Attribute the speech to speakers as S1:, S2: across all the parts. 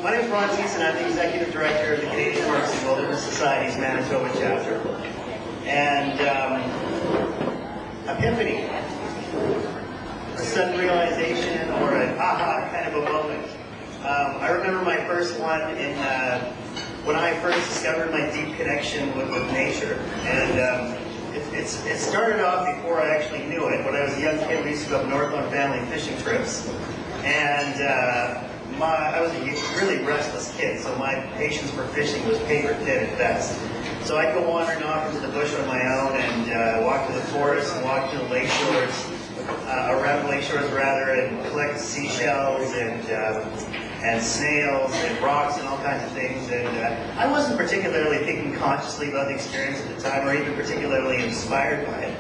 S1: My name is Ron and I'm the Executive Director of the Canadian Parks and Wilderness Society's Manitoba chapter. And epiphany, a sudden realization, or an aha kind of a moment. I remember my first one in when I first discovered my deep connection with nature. And it started off before I actually knew it. When I was a young kid, we used to go up north on family fishing trips. And I was a really restless kid, so my patience for fishing was paper thin at best. So I'd go wandering off into the bush on my own and walk to the forest and walk to the lake shores, around the lake shores rather, and collect seashells and snails and rocks and all kinds of things. And I wasn't particularly thinking consciously about the experience at the time, or even particularly inspired by it.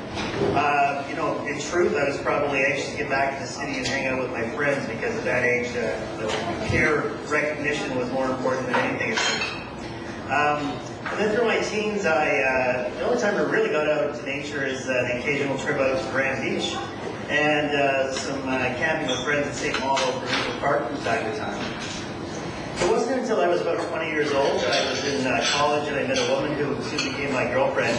S1: In truth, I was probably anxious to get back to the city and hang out with my friends, because at that age, the peer recognition was more important than anything. And then through my teens, the only time I really got out into nature is the occasional trip out to Grand Beach, and some camping with friends at St. Malo for Ruth Park from time to time. It wasn't until I was about 20 years old that I was in college and I met a woman who soon became my girlfriend.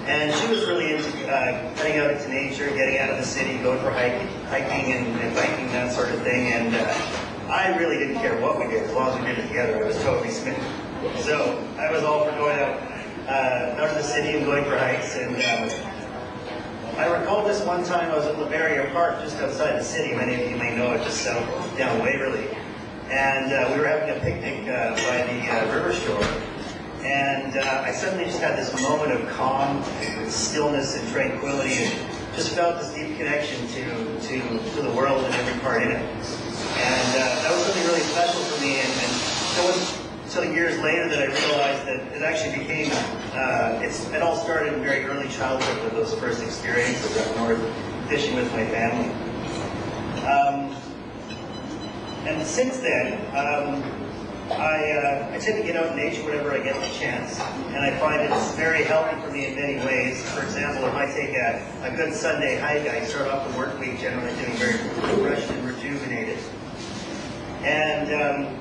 S1: And she was really into getting out into nature, getting out of the city, going for hiking and biking, that sort of thing. And I really didn't care what we did, as long as we did it together. I was totally smitten. So I was all for going out to the city and going for hikes. And I recall this one time I was at Barrier Park, just outside the city. Many of you may know it, just down Waverly. And we were having a picnic by the river shore. And I suddenly just had this moment of calm, stillness, and tranquility, and just felt this deep connection to the world and every part in it. And that was something really special for me. And it wasn't until years later that I realized that it actually became, it all started in very early childhood with those first experiences up north, fishing with my family. And since then, I tend to get out in nature whenever I get the chance, and I find it's very healthy for me in many ways. For example, if I take a good Sunday hike, I start off the work week generally feeling very refreshed and rejuvenated. And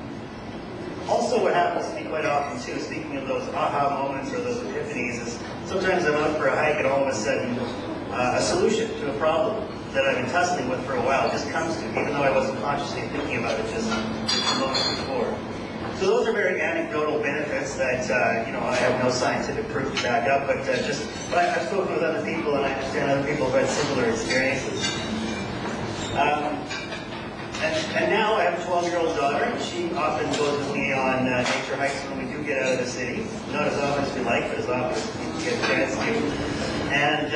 S1: also what happens to me quite often too, speaking of those aha moments or those epiphanies, is sometimes I'm out for a hike and all of a sudden a solution to a problem that I've been tussling with for a while just comes to me, even though I wasn't consciously thinking about it just a moment before. So those are very anecdotal benefits that, I have no scientific proof to back up, but I've spoken with other people and I understand other people have had similar experiences. And now I have a 12-year-old daughter, and she often goes with me on nature hikes when we do get out of the city. Not as often as we like, but as often as we get a chance to. And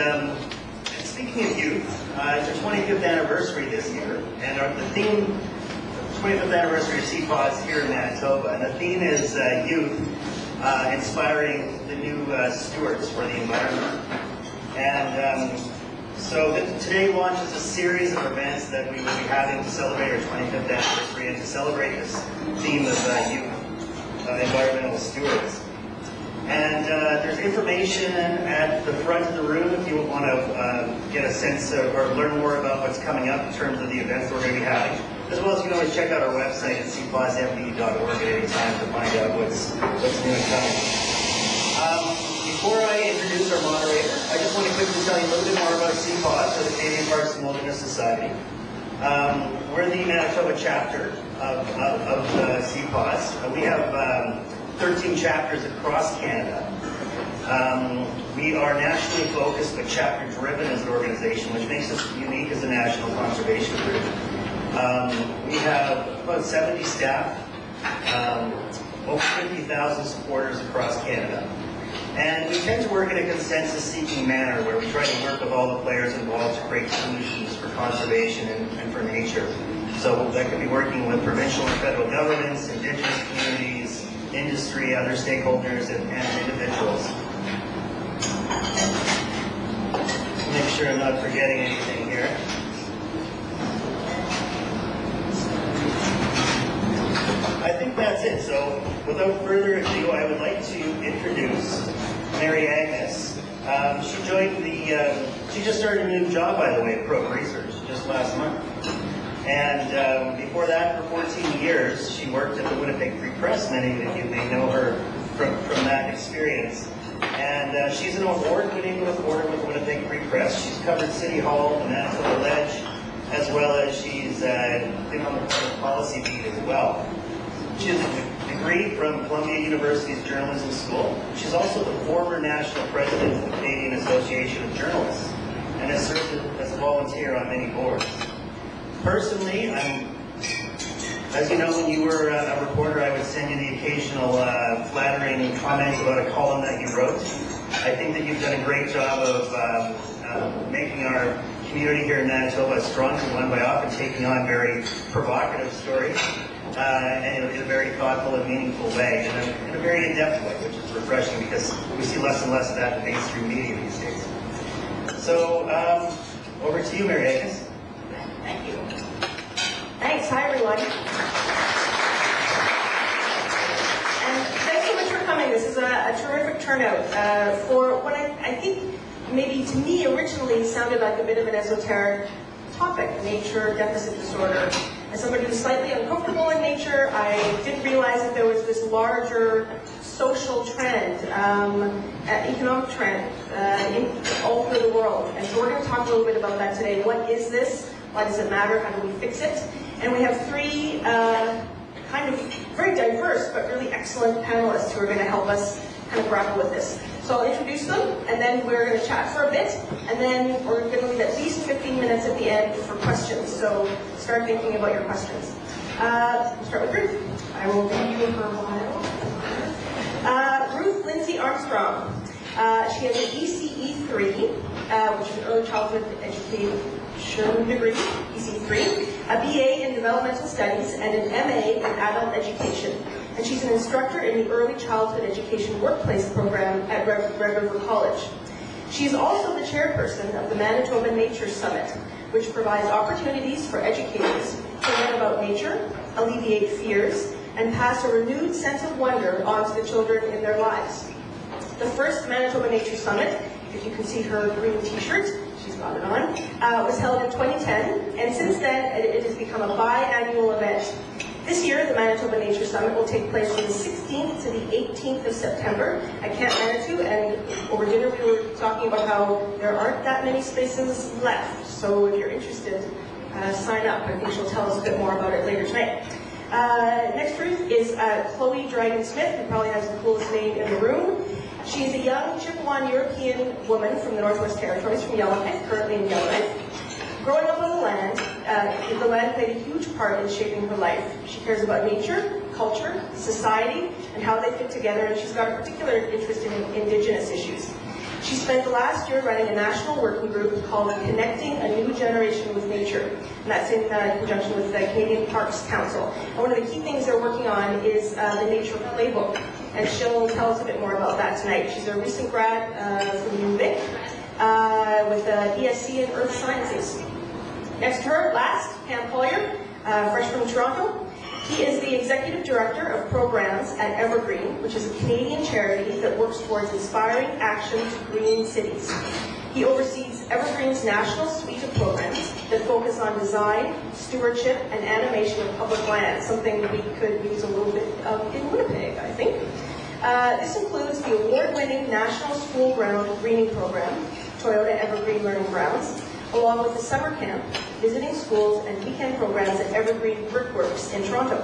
S1: speaking of youth, it's our 25th anniversary this year, and the theme, 25th anniversary of CPAWS here in Manitoba, and the theme is youth inspiring the new stewards for the environment. And so today launches a series of events that we will be having to celebrate our 25th anniversary and to celebrate this theme of youth, environmental stewards. And there's information at the front of the room if you want to get a sense of, or learn more about what's coming up in terms of the events that we're going to be having. As well as you can always check out our website at cpawsmd.org at any time to find out what's new and coming. Before I introduce our moderator, I just want to quickly tell you a little bit more about CPAWS, or the Canadian Parks and Wilderness Society. We're the Manitoba chapter of CPAWS. We have 13 chapters across Canada. We are nationally focused but chapter driven as an organization, which makes us unique as a national conservation group. We have about 70 staff, over 50,000 supporters across Canada. And we tend to work in a consensus-seeking manner where we try to work with all the players involved to create solutions for conservation and for nature. So that could be working with provincial and federal governments, Indigenous communities, industry, other stakeholders, and individuals. Make sure I'm not forgetting anything here. I think that's it. So without further ado, I would like to introduce Mary Agnes. She joined she just started a new job, by the way, at Pro Research, just last month. And before that, for 14 years, she worked at the Winnipeg Free Press. Many of you may know her from that experience. And she's an award-winning reporter with the Winnipeg Free Press. She's covered City Hall, the Manitoba Ledge, as well as she's been on the public policy beat as well. She has a degree from Columbia University's Journalism School. She's also the former national president of the Canadian Association of Journalists and has served as a volunteer on many boards. Personally, as you know, when you were a reporter, I would send you the occasional flattering comments about a column that you wrote. I think that you've done a great job of making our community here in Manitoba a stronger one by often taking on very provocative stories and in a very thoughtful and meaningful way, in a very in-depth way, which is refreshing because we see less and less of that in mainstream media these days. So, over to you, Mary Agnes.
S2: Thank you. Thanks. Hi, everyone. And thanks so much for coming. This is a terrific turnout for what I think maybe to me originally sounded like a bit of an esoteric topic, nature deficit disorder. As somebody who's slightly uncomfortable in nature, I didn't realize that there was this larger social trend, economic trend all through the world. And so we're going to talk a little bit about that today. What is this? Why does it matter? How do we fix it? And we have three kind of very diverse but really excellent panelists who are going to help us kind of grapple with this. So I'll introduce them, and then we're going to chat for a bit, and then we're going to leave at least 15 minutes at the end for questions. So start thinking about your questions. We'll start with Ruth. I will give you her bio. Ruth Lindsey-Armstrong. She has an ECE3, which is an early childhood education degree, ECE3, a BA in developmental studies, and an MA in adult education. And she's an instructor in the early childhood education workplace program at Red River College. She's also the chairperson of the Manitoba Nature Summit, which provides opportunities for educators to learn about nature, alleviate fears, and pass a renewed sense of wonder on to the children in their lives. The first Manitoba Nature Summit, if you can see her green t-shirt, she's got it on, was held in 2010, and since then it has become a biannual event. This year, the Manitoba Nature Summit will take place from the 16th to the 18th of September at Camp Manitou, and over dinner we were talking about how there aren't that many spaces left, so if you're interested, sign up. I think she'll tell us a bit more about it later tonight. Next Ruth is Chloe Dragon-Smith, who probably has the coolest name in the room. She's a young Chippewa European woman from the Northwest Territories, from Yellowknife, currently in Yellowknife. Growing up on the land played a huge part in shaping her life. She cares about nature, culture, society, and how they fit together, and she's got a particular interest in Indigenous issues. She spent the last year running a national working group called Connecting a New Generation with Nature, and that's in conjunction with the Canadian Parks Council. And one of the key things they're working on is the Nature Playbook, and she'll tell us a bit more about that tonight. She's a recent grad from UVic with an ESC in Earth Sciences. Next to her, last, Collyer, fresh from Toronto. He is the Executive Director of Programs at Evergreen, which is a Canadian charity that works towards inspiring action to green cities. He oversees Evergreen's national suite of programs that focus on design, stewardship, and animation of public land, something we could use a little bit of in Winnipeg, I think. This includes the award-winning National School Ground Greening Program, Toyota Evergreen Learning Grounds, along with the summer camp, visiting schools, and weekend programs at Evergreen Brickworks in Toronto.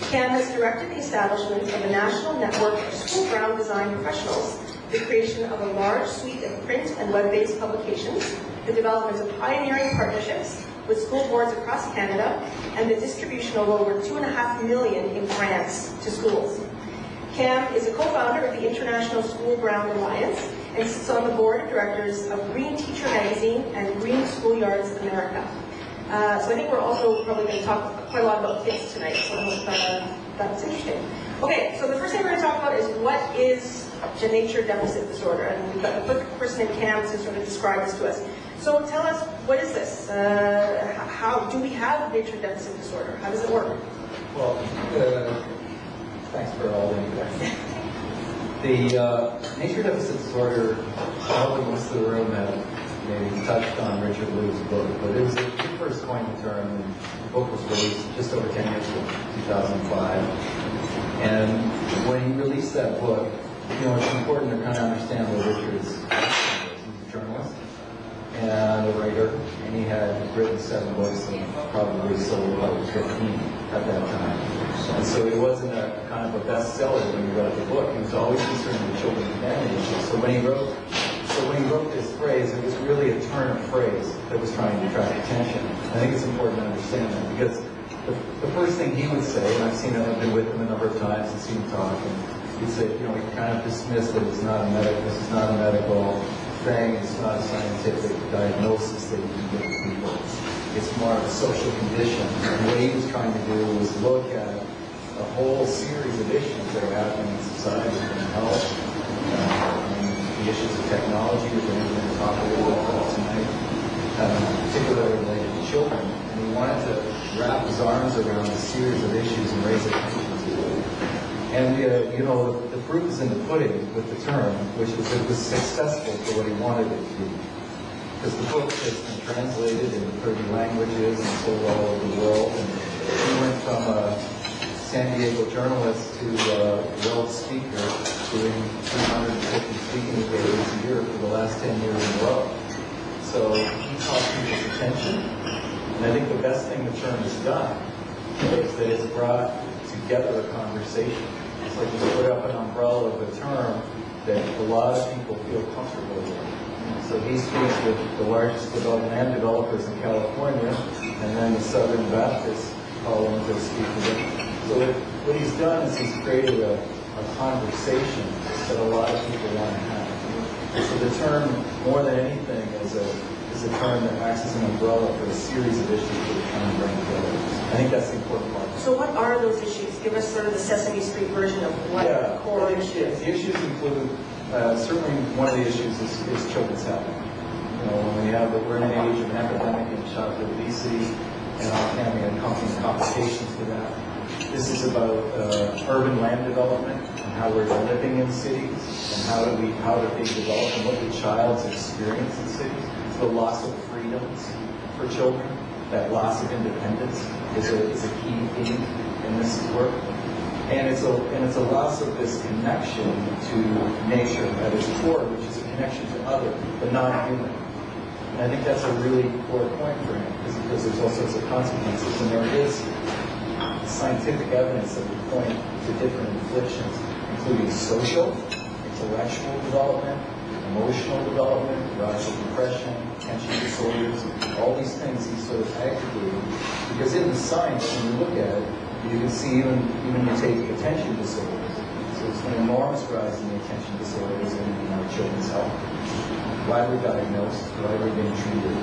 S2: Cam has directed the establishment of a national network of school ground design professionals, the creation of a large suite of print and web-based publications, the development of pioneering partnerships with school boards across Canada, and the distribution of over $2.5 million in grants to schools. Cam is a co-founder of the International School Ground Alliance and sits on the board of directors of Green Teacher Magazine and Green Schoolyards America. So I think we're also probably going to talk quite a lot about kids tonight, so I hope that's interesting. Okay, so the first thing we're going to talk about is what is the nature deficit disorder, and we've got the perfect person in Cam to sort of describe this to us. So tell us, what is this? How do we have nature deficit disorder? How does it work?
S3: Well, thanks for all the introduction. The nature deficit disorder, probably most of the room have maybe touched on Richard Liu's book, but it was the first coined the term, and the book was released just over 10 years ago, 2005. And when he released that book, you know, it's important to kind of understand what Richard's background was. He was a journalist and a writer, and he had written 7 books and probably sold about 15 at that time. And so he wasn't a kind of a bestseller when he wrote the book. He was always concerned with children's humanity issues. So when he wrote this phrase, it was really a turn of phrase that was trying to attract attention. I think it's important to understand that because the first thing he would say, and I've seen it, I've been with him a number of times and seen him talk, and he'd say, you know, he kind of dismissed that it's not a this is not a medical thing, it's not a scientific diagnosis that you can give to people. It's more of a social condition. And what he was trying to do was look at a whole series of issues that are happening in society and health, the issues of technology, which we're going to talk a little bit about tonight, particularly related to children. And he wanted to wrap his arms around a series of issues and raise attention to it. And you know, the proof is in the pudding with the term, which was it was successful for what he wanted it to be. Because the book has been translated into 30 languages and sold all over the world. And he went from a San Diego journalist to a Welch speaker doing 250 speaking engagements a year for the last 10 years in a row. So he caught people's attention. And I think the best thing the term has done is that it's brought together a conversation. It's like you put up an umbrella of a term that a lot of people feel comfortable with. So he speaks with the largest land developers in California, and then the Southern Baptists call him to speak with him. So what he's done is he's created a conversation that a lot of people want to have. And so the term, more than anything, is a term that acts as an umbrella for a series of issues that we're trying to bring together. I think that's the important part.
S2: So what are those issues? Give us sort of the Sesame Street version of what the core issue is.
S3: The issues include, certainly one of the issues is children's health. You know, when we're in an age of an epidemic in childhood obesity and having accompanying complications to that. This is about urban land development and how we're living in cities and how do they develop and what the child's experience in cities. The loss of freedoms for children, that loss of independence is a key theme in this work. And it's a loss of this connection to nature at its core, which is a connection to other, the non-human. And I think that's a really core point for him, because there's all sorts of consequences, and there is scientific evidence that would point to different afflictions, including social, intellectual development, emotional development, rise of depression, attention disorders, all these things he's sort of aggregated. Because in the science, when you look at it, you can see even you take attention disorders. So it's an enormous rise in the attention disorders in our children's health. Why we're diagnosed, why we're being treated.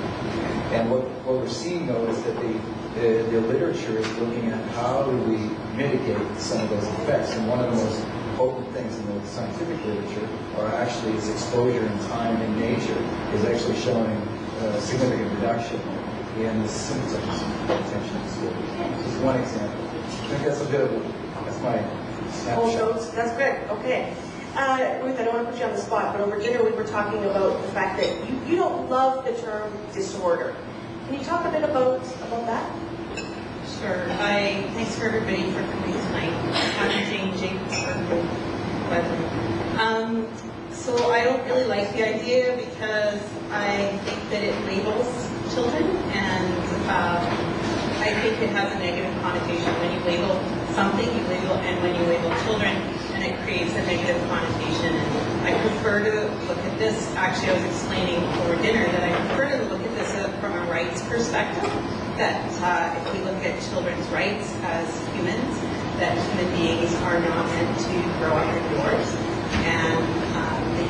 S3: And what we're seeing, though, is that the literature is looking at how do we mitigate some of those effects. And one of the most potent things in the scientific literature, or actually its exposure in time in nature, is actually showing a significant reduction in the symptoms of attention disorders. This is one example. I think that's that's my snapshot.
S2: That's good. Okay. Ruth, I don't want to put you on the spot, but over dinner we were talking about the fact that you don't love the term disorder. Can you talk a bit about that?
S4: Sure. Thanks for everybody for coming tonight. I'm Jane Jacobs for Weather. So I don't really like the idea because I think that it labels children, and I think it has a negative connotation. When you label something, you label, and when you label children, and it creates a negative connotation. And I prefer to look at this. Actually, I was explaining over dinner that I prefer to look at this from a rights perspective. That if we look at children's rights as humans, that human beings are not meant to grow up indoors, and the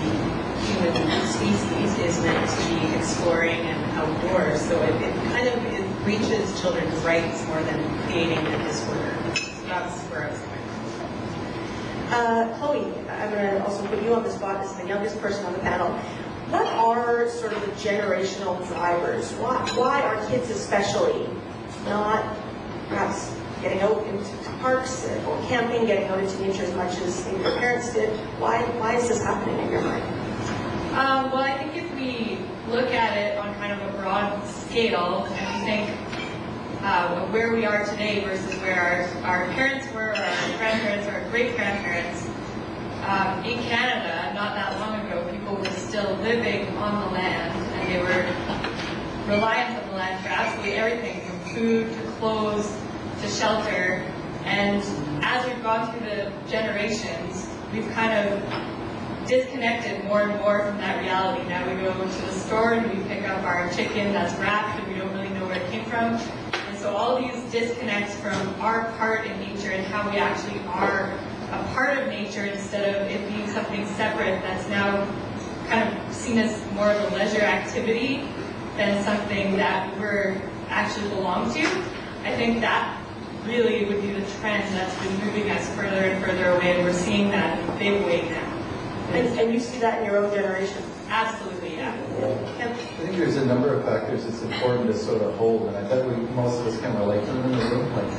S4: human species is meant to be exploring and outdoors. So it kind of reaches children's rights more than creating a disorder. So that's where I was coming from.
S2: Chloe, I'm going to also put you on the spot as the youngest person on the panel. What are sort of the generational drivers? Why are kids especially not perhaps getting out into parks or camping, getting out into nature as much as maybe their parents did? Why is this happening in your mind?
S4: Well, I think if we look at it on kind of a broad scale and we think of where we are today versus where our parents were, or our grandparents, or our great-grandparents, in Canada, not that long ago, people were still living on the land, and they were reliant on the land for absolutely everything, from food to clothes to shelter. And as we've gone through the generations, we've kind of disconnected more and more from that reality. Now we go to the store and we pick up our chicken that's wrapped and we don't really know where it came from. And so all these disconnects from our part in nature and how we actually are a part of nature instead of it being something separate that's now kind of seen as more of a leisure activity than something that we're actually belong to. I think that really would be the trend that's been moving us further and further away, and we're seeing that in a big way now.
S2: And you see that in your own generation?
S4: Absolutely, yeah.
S2: Yep.
S3: I think there's a number of factors it's important to sort of hold, and I bet most of us can relate to them in the room. Like,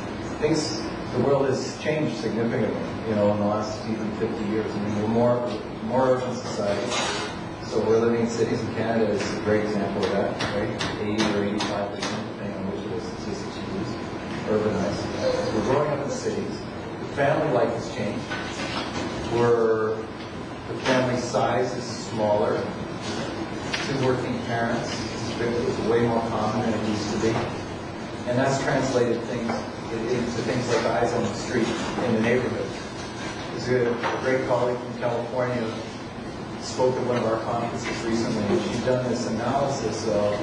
S3: the world has changed significantly, in the last even 50 years. I mean, we're more urban society. So we're living in cities, and Canada is a great example of that, right? 80 or 85%, depending on which of those statistics you use, urbanized. We're growing up in cities. The family life has changed. The family size is smaller. 2 working parents is way more common than it used to be. And that's translated into things like eyes on the street in the neighborhood. There's a great colleague from California spoke at one of our conferences recently, and she's done this analysis of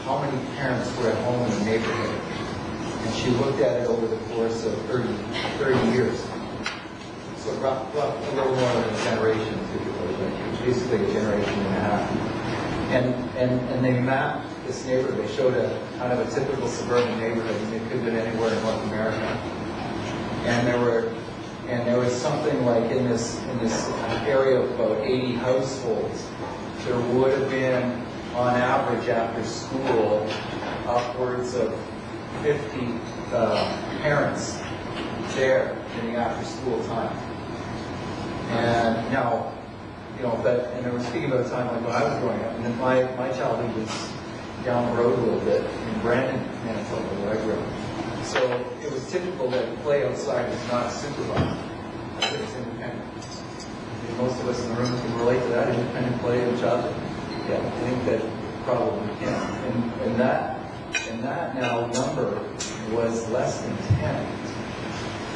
S3: how many parents were at home in the neighborhood. And she looked at it over the course of 30 years. So a little more than a generation, basically a generation and a half. And they mapped this neighborhood. They showed a kind of a typical suburban neighborhood. It could have been anywhere in North America. And there was something like in this area of about 80 households, there would have been, on average, after school, upwards of 50 parents there in the after-school time. And now, and they were speaking about a time like when I was growing up, and then my childhood was down the road a little bit in Brandon, Manitoba, where I grew up. So it was typical that play outside was not supervised. It was independent. And most of us in the room can relate to that, independent play in childhood. Yeah, I think that probably can. And that now number was less than 10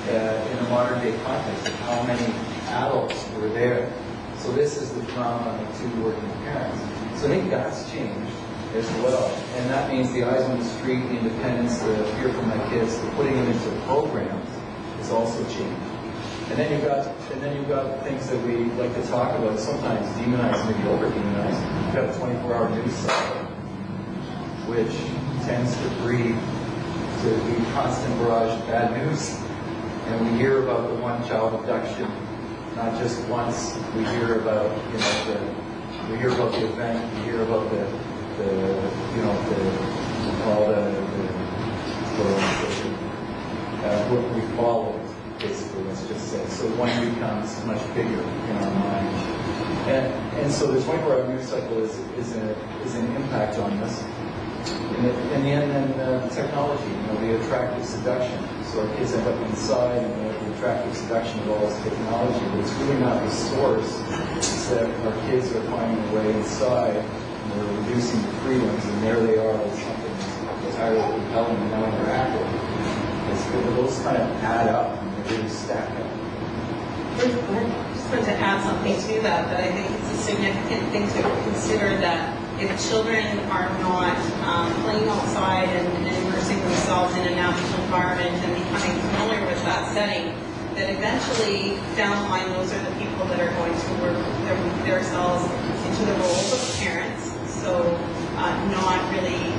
S3: in a modern day context of how many adults were there. So this is the phenomenon of 2 working parents. So I think that's changed as well. And that means the eyes on the street, the independence, the fear for my kids, the putting them into programs has also changed. And then you've got things that we like to talk about, sometimes demonize, maybe over-demonize. You've got a 24-hour news cycle, which tends to breed to be constant barrage of bad news. And we hear about the one child abduction, not just once. We hear about, we hear about the event, we hear about what we follow, basically, let's just say. So one becomes much bigger in our mind. And so the 24-hour news cycle is an impact on us. In the end, then technology, the attractive seduction. So our kids end up inside, and the attractive seduction of all this technology. But it's really not the source. It's that our kids are finding a way inside, and they're reducing the freedoms, and there they are with something that's entirely compelling and now interactive. Those kind of add up, and they really stack up.
S4: I just wanted to add something to that I think it's a significant thing to consider, that if children are not playing outside and immersing themselves in a natural environment and becoming familiar with that setting, that eventually down the line those are the people that are going to work themselves into the roles of parents. So not really,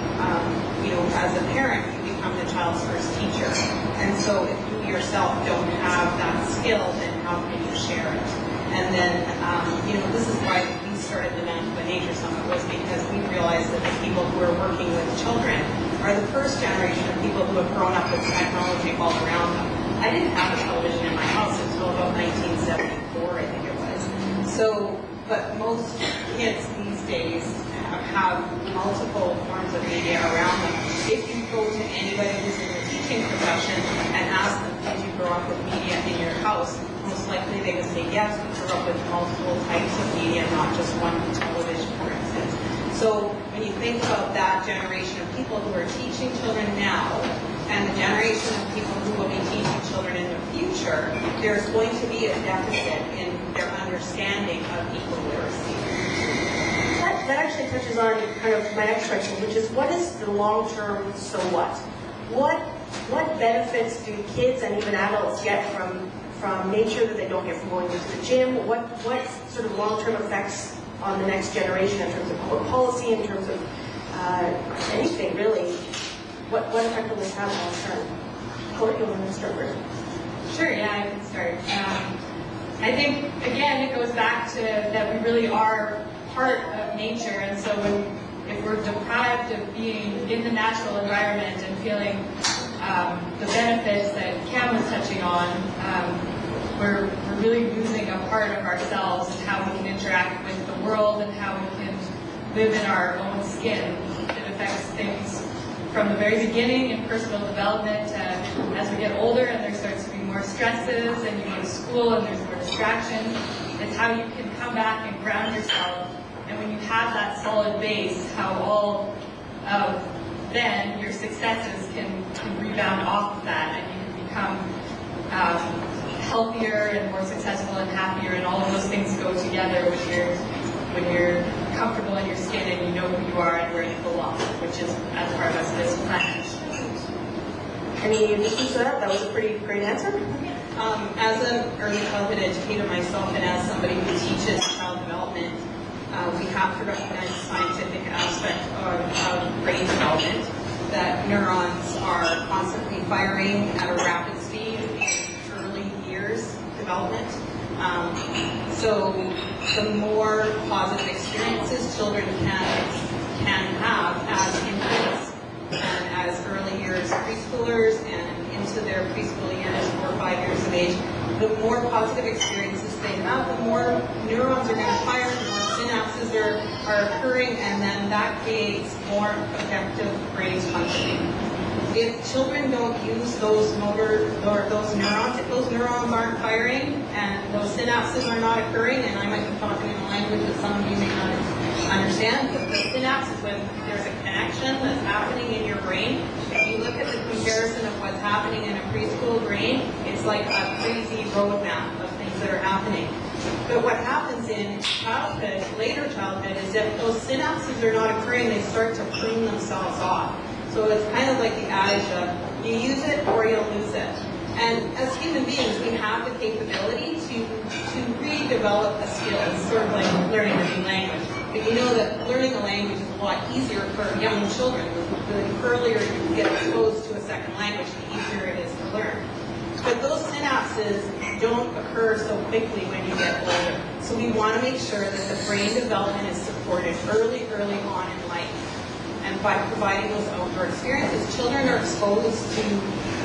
S4: as a parent, you become the child's first teacher. And so if you yourself don't have that skill, then how can you share it? And then, this is why we started the Manitoba Nature Summit, was because we realized that the people who are working with children are the first generation of people who have grown up with technology all around them. I didn't have a television in my house until about 1974, I think it was. So, but most kids these days have multiple forms of media around them. If you go to anybody who's in the teaching profession and ask them, did you grow up with media in your house? Most likely they would say, yes, we grew up with multiple types of media, not just one television, for instance. So when you think about that generation of people who are teaching children now, and the generation of people who will be teaching children in the future, there's going to be a deficit in their understanding of equal literacy.
S2: That actually touches on kind of my next question, which is what is the long-term so what? What benefits do kids and even adults get from nature that they don't get from going to the gym? What sort of long-term effects on the next generation in terms of public policy, in terms of anything really? What effect will this have long term? Collyer, you want to start first?
S5: Sure, yeah, I can start. I think, again, it goes back to that we really are part of nature, and so if we're deprived of being in the natural environment and feeling the benefits that Cam was touching on, we're really losing a part of ourselves and how we can interact with the world and how we can live in our own skin. It affects things from the very beginning in personal development, as we get older and there starts to be more stresses and you go to school and there's more distraction. It's how you can come back and ground yourself. And when you have that solid base, how all of then your successes can rebound off of that, and you can become healthier and more successful and happier, and all of those things go together when you're comfortable in your skin and you know who you are and where you belong, which is as part of this planet.
S2: Any additions to that? That was a pretty great answer.
S4: As an early childhood educator myself, and as somebody who teaches child development, we have to recognize the scientific aspect of brain development, that neurons are constantly firing at a rapid speed in early years development. So the more positive experiences children can have as infants and as early years preschoolers and into their preschool years, 4 or 5 years of age, the more positive experiences they have, the more neurons are going to fire, the more synapses are occurring, and then that creates more effective brain functioning. If children don't use those motor or those neurons, if those neurons aren't firing and those synapses are not occurring, and I might be talking in a language that some of you may not understand, but the synapses, when there's a connection that's happening in your brain, if you look at the comparison of what's happening in a preschool brain, it's like a crazy roadmap of things that are happening. But what happens in childhood, later childhood, is that those synapses are not occurring, they start to prune themselves off. So it's kind of like the adage of, you use it or you'll lose it. And as human beings, we have the capability to redevelop a skill. It's sort of like learning a new language. But you know that learning a language is a lot easier for young children. The earlier you get exposed to a second language, the easier it is to learn. But those synapses don't occur so quickly when you get older. So we want to make sure that the brain development is supported early on in life. And by providing those outdoor experiences, children are exposed to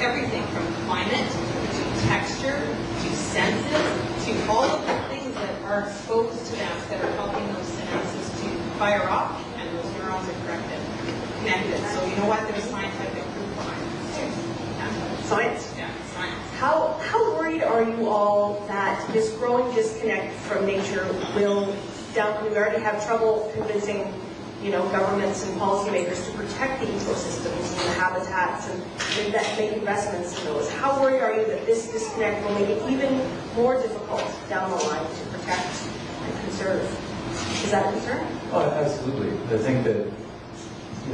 S4: everything from climate, to texture, to senses, to all of the things that are exposed to them that are helping those synapses to fire off, and those neurons are connected. So you know what? There's scientific proof behind it.
S2: Science?
S4: Yeah, science.
S2: How worried are you all that this growing disconnect from nature will we already have trouble convincing governments and policymakers to protect the ecosystems and the habitats and make investments in those. How worried are you that this disconnect will make it even more difficult down the line to protect and conserve? Is that a concern?
S3: Oh, absolutely. I think that,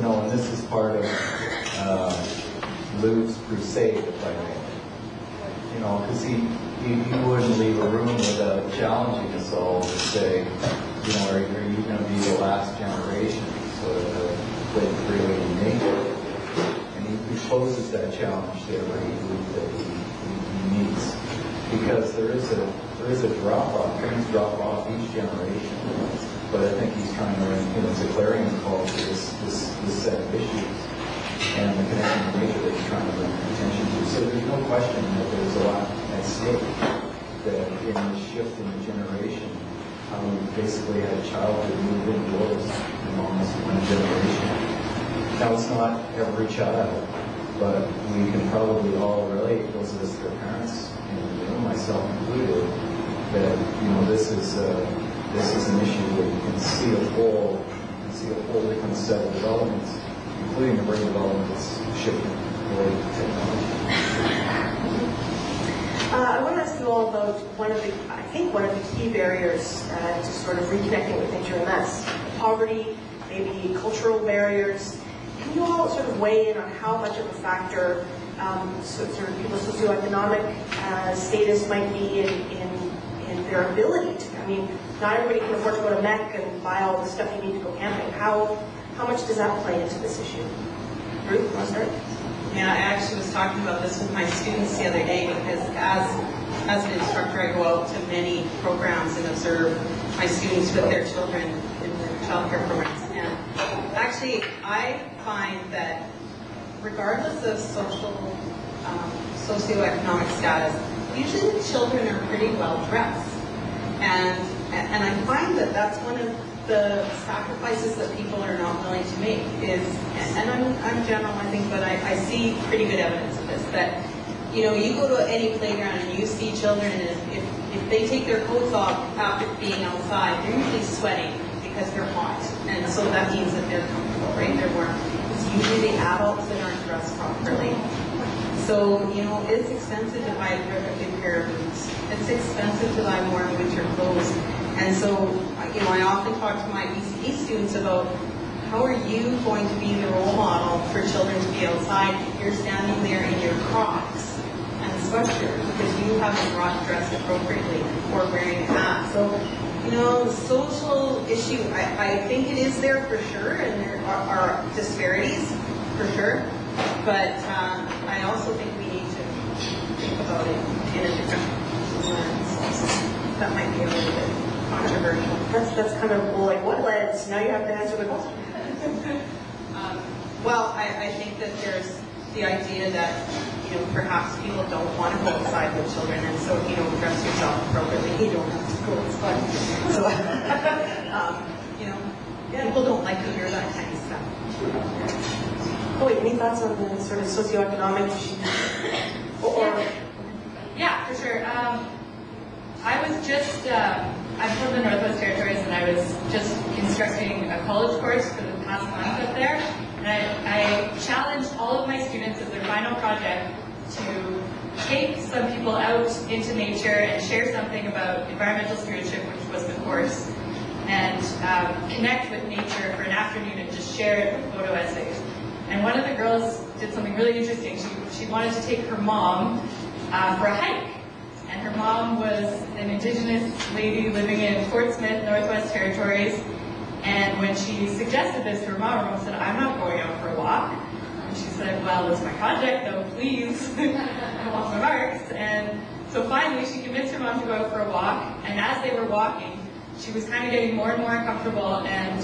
S3: and this is part of Luke's crusade, if I may. Because he wouldn't leave a room without challenging us all to say, are you going to be the last generation sort of live freely in nature? And he poses that challenge to every group that he meets, because there is a drop off. Things drop off each generation. But I think he's trying to, it's a clarion call to this set of issues and the connection to nature that he's trying to bring attention to. So there's no question that there's a lot at stake, that in the shift in the generation, basically had a childhood move indoors in almost one generation. Now, it's not every child, but we can probably all relate, those of us that are parents, and myself included, that this is an issue where you can see a whole different set of developments, including the brain development that's shifting related to technology.
S2: I want to ask you all about one of the key barriers to sort of reconnecting with nature, and that's poverty, maybe cultural barriers. Can you all sort of weigh in on how much of a factor sort of people's socioeconomic status might be in their ability to? I mean, not everybody can afford to go to Mech and buy all the stuff you need to go camping. How much does that play into this issue? Ruth, you want to start?
S4: Yeah, I actually was talking about this with my students the other day because as an instructor, I go out to many programs and observe my students with their children in their child care programs. And actually, I find that regardless of socioeconomic status, usually the children are pretty well dressed. And I find that that's one of the sacrifices that people are not willing to make is, and I'm general, I think, but I see pretty good evidence of this, that, you go to any playground and you see children, and if they take their coats off after being outside, they're usually sweating because they're hot. And so that means that they're comfortable, right? It's usually the adults that aren't dressed properly. So, it's expensive to buy a good pair of boots. It's expensive to buy more winter clothes. And so, I often talk to my ECE students about how are you going to be the role model for children to be outside if you're standing there in your Crocs and sweatshirt because you haven't brought dressed appropriately or wearing a hat. So, the social issue, I think it is there for sure, and there are disparities for sure. But I also think we need to think about it in a different lens. That might be a little bit controversial.
S2: That's kind of like what lens? Now you have to answer the question.
S4: Well, I think that there's the idea that perhaps people don't want to go outside with children, and so if you don't dress yourself appropriately, you don't have to go outside. So people don't like to hear that kind of stuff.
S2: Oh, wait, any thoughts on the sort of socioeconomic issues?
S5: Yeah, for sure. I was just, I'm from the Northwest Territories, and I was just instructing a college course for the past month up there. And I challenged all of my students as their final project to take some people out into nature and share something about environmental stewardship, which was the course, and connect with nature for an afternoon and just share it with photo essays. And one of the girls did something really interesting. She wanted to take her mom for a hike. And her mom was an Indigenous lady living in Fort Smith, Northwest Territories. And when she suggested this to her mom said, "I'm not going out for a walk." And she said, "Well, it's my project, though, please." I want my marks. And so finally, she convinced her mom to go out for a walk. And as they were walking, she was kind of getting more and more uncomfortable. And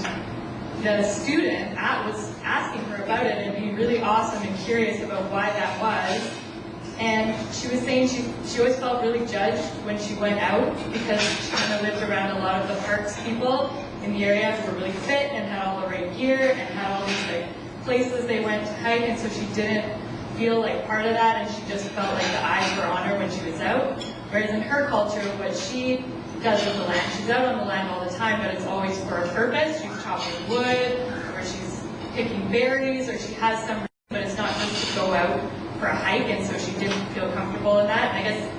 S5: the student was asking her about it and being really awesome and curious about why that was. And she was saying she always felt really judged when she went out because she kind of lived around a lot of the parks people in the area who were really fit and had all the right gear and had all these places they went to hike, and so she didn't feel like part of that, and she just felt like the eyes were on her when she was out. Whereas in her culture, what she does with the land, she's out on the land all the time, but it's always for a purpose. She's chopping wood, or she's picking berries, or she has some, but it's not just to go out for a hike, and so she didn't feel comfortable in that. And I guess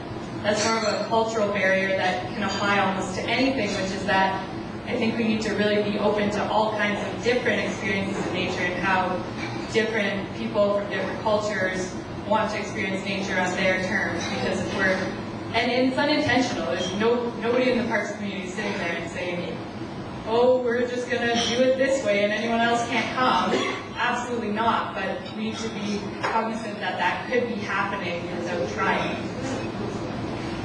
S5: that's more of a cultural barrier that can apply almost to anything, which is that I think we need to really be open to all kinds of different experiences in nature and how different people from different cultures want to experience nature on their terms. Because if and it's unintentional. There's nobody in the parks community sitting there and saying, "Oh, we're just going to do it this way and anyone else can't come." Absolutely not, but we need to be cognizant that could be happening without trying.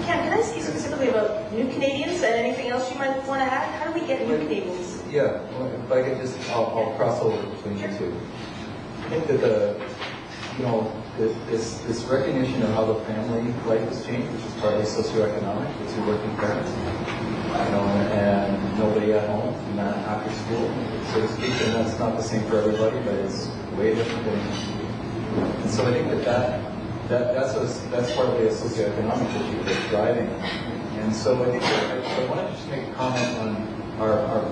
S2: Can I ask you specifically about new Canadians and anything else you might want to add? How do we get new Canadians?
S3: Yeah, well, if I could just, I'll cross over between you two. I think that this recognition of how the family life has changed, which is partly socioeconomic, with two working parents, and nobody at home, and not after school, so to speak. And that's not the same for everybody, but it's way different. And so I think that's part of the socioeconomic issue that's driving it. And so I think I want to just make a comment on our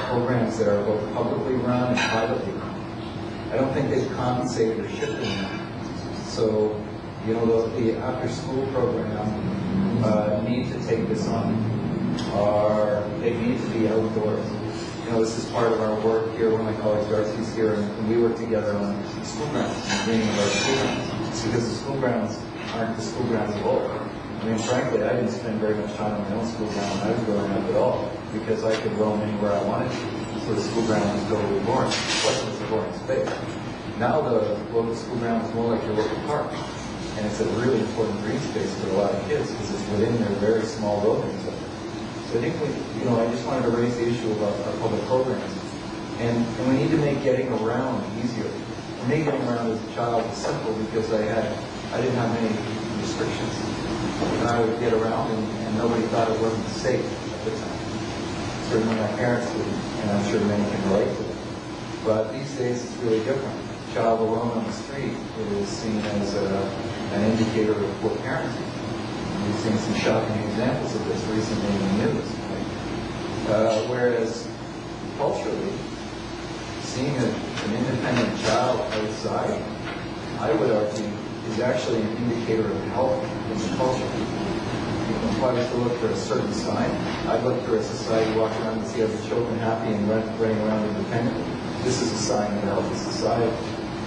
S3: programs that are both publicly run and privately run. I don't think they've compensated or shifted enough. So, the after-school program need to take this on, or they need to be outdoors. This is part of our work here. One of my colleagues, Darcy's here, and we work together on school grounds, the beginning of our school grounds. It's because the school grounds aren't the school grounds of old. Frankly, I didn't spend very much time on my own school ground when I was growing up at all, because I could roam anywhere I wanted to. So the school ground was totally boring. Plus, it was a boring space. Now the local school ground is more like your local park. And it's a really important green space for a lot of kids because it's within their very small buildings. So I think I just wanted to raise the issue about our public programs. And we need to make getting around easier. For me, getting around as a child was simple because I didn't have many restrictions. And I would get around and nobody thought it wasn't safe at the time. Certainly my parents didn't, and I'm sure many can relate to it. But these days it's really different. A child alone on the street is seen as an indicator of poor parenting. We've seen some shocking examples of this recently in the news. Right? Whereas culturally, seeing an independent child outside, I would argue, is actually an indicator of health in the culture. If I was to look for a certain sign, I'd look for a society walking around and see other children happy and running around independently. This is a sign of a healthy society,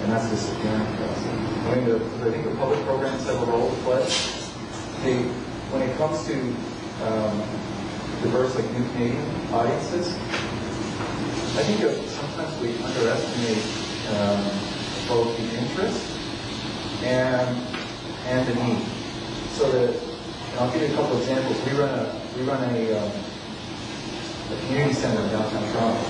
S3: and that's disappearing for us. I think the public programs have a role to play. When it comes to diverse, like New Canadian audiences, I think sometimes we underestimate both the interest and the need. So that, and I'll give you a couple examples. We run a community center in downtown Toronto,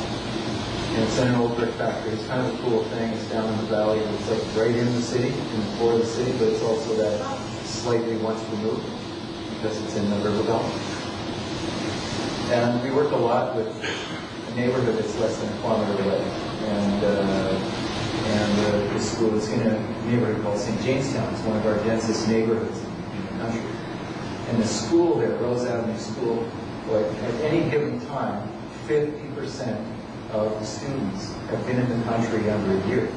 S3: and it's in an old brick factory. It's kind of a cool thing. It's down in the valley. It's like right in the city, in the core of the city, but it's also that slightly once removed because it's in the river belt. And we work a lot with a neighborhood that's less than a kilometer away, and the school is in a neighborhood called St. Jamestown. It's one of our densest neighborhoods in the country. And the school there, Rose Avenue School, like at any given time, 50% of the students have been in the country under a year.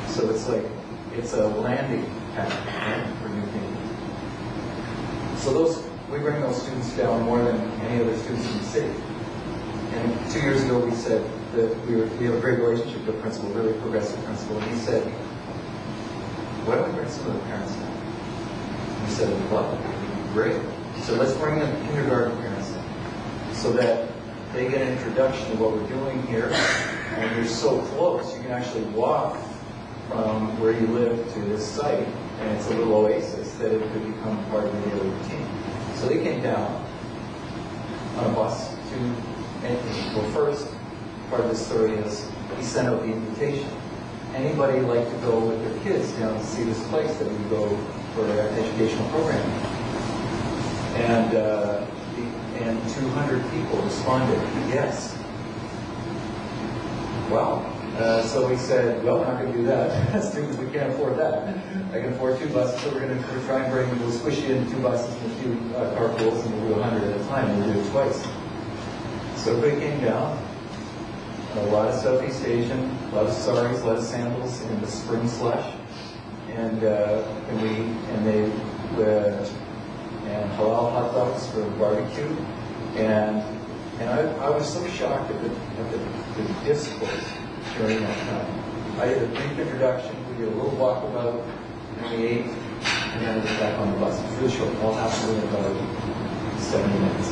S3: So it's a landing pad for new Canadians. So we bring those students down more than any other students in the city. And 2 years ago we said that we have a great relationship with the principal, really progressive principal, and he said, why don't we bring some of the parents down? And we said, we'd love it, it'd be great. So let's bring the kindergarten parents in so that they get an introduction to what we're doing here, and you're so close, you can actually walk from where you live to this site, and it's a little oasis that it could become part of the daily routine. So they came down on a bus to, well, first part of the story is he sent out the invitation. Anybody like to go with their kids down to see this place that we go for our educational programming? And 200 people responded, yes. Wow. So we said, well, we're not going to do that. Students, we can't afford that. I can afford 2 buses, so we're going to try and we'll squish in 2 buses and a few carpools, and we'll do 100 at a time, and we'll do it twice. So everybody came down, a lot of Southeast Asian, a lot of saris, a lot of sandals, and the spring slush, and halal hot dogs for barbecue, and I was so shocked at the discourse during that time. I did a brief introduction, we did a little walkabout, and we ate, and then I was back on the bus. It was really short, all happened in about 70 minutes.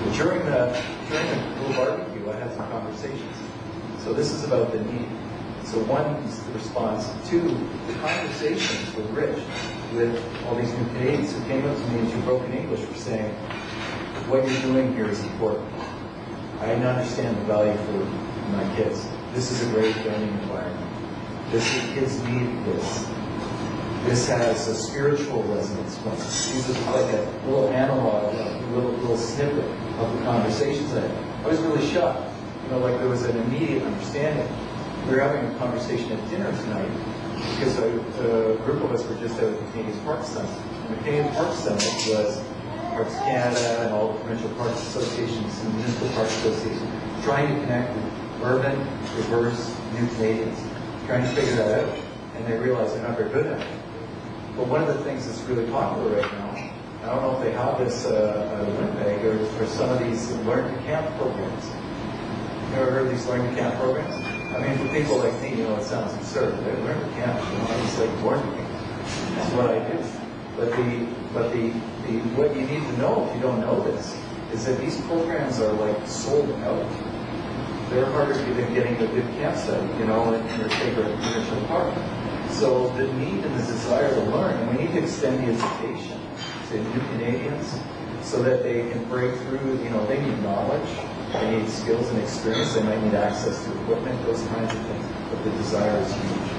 S3: But during the little barbecue, I had some conversations. So this is about the need. So one is the response. 2, the conversations were rich with all these new Canadians who came up to me and through broken English were saying, what you're doing here is important. I understand the value for my kids. This is a great learning environment. Kids need this. This has a spiritual resonance. This is like a little analog, a little snippet of the conversations. I was really shocked. Like there was an immediate understanding. We were having a conversation at dinner tonight because a group of us were just out at the Canadian Parks Summit. And the Canadian Parks Summit was Parks Canada and all the provincial parks associations and municipal parks associations trying to connect with urban, diverse, new Canadians, trying to figure that out. And they realize they're not very good at it. But one of the things that's really popular right now, I don't know if they have this at Winnipeg, or some of these learn to camp programs. You ever heard of these learn to camp programs? I mean, for people like me, it sounds absurd. They learn to camp, it's like learn to camp. That's what I do. But what you need to know, if you don't know this, is that these programs are like sold out. They're harder than getting a good campsite, in your favorite provincial park. So the need and the desire to learn, and we need to extend the education to new Canadians so that they can break through, they need knowledge, they need skills and experience, they might need access to equipment, those kinds of things, but the desire is huge.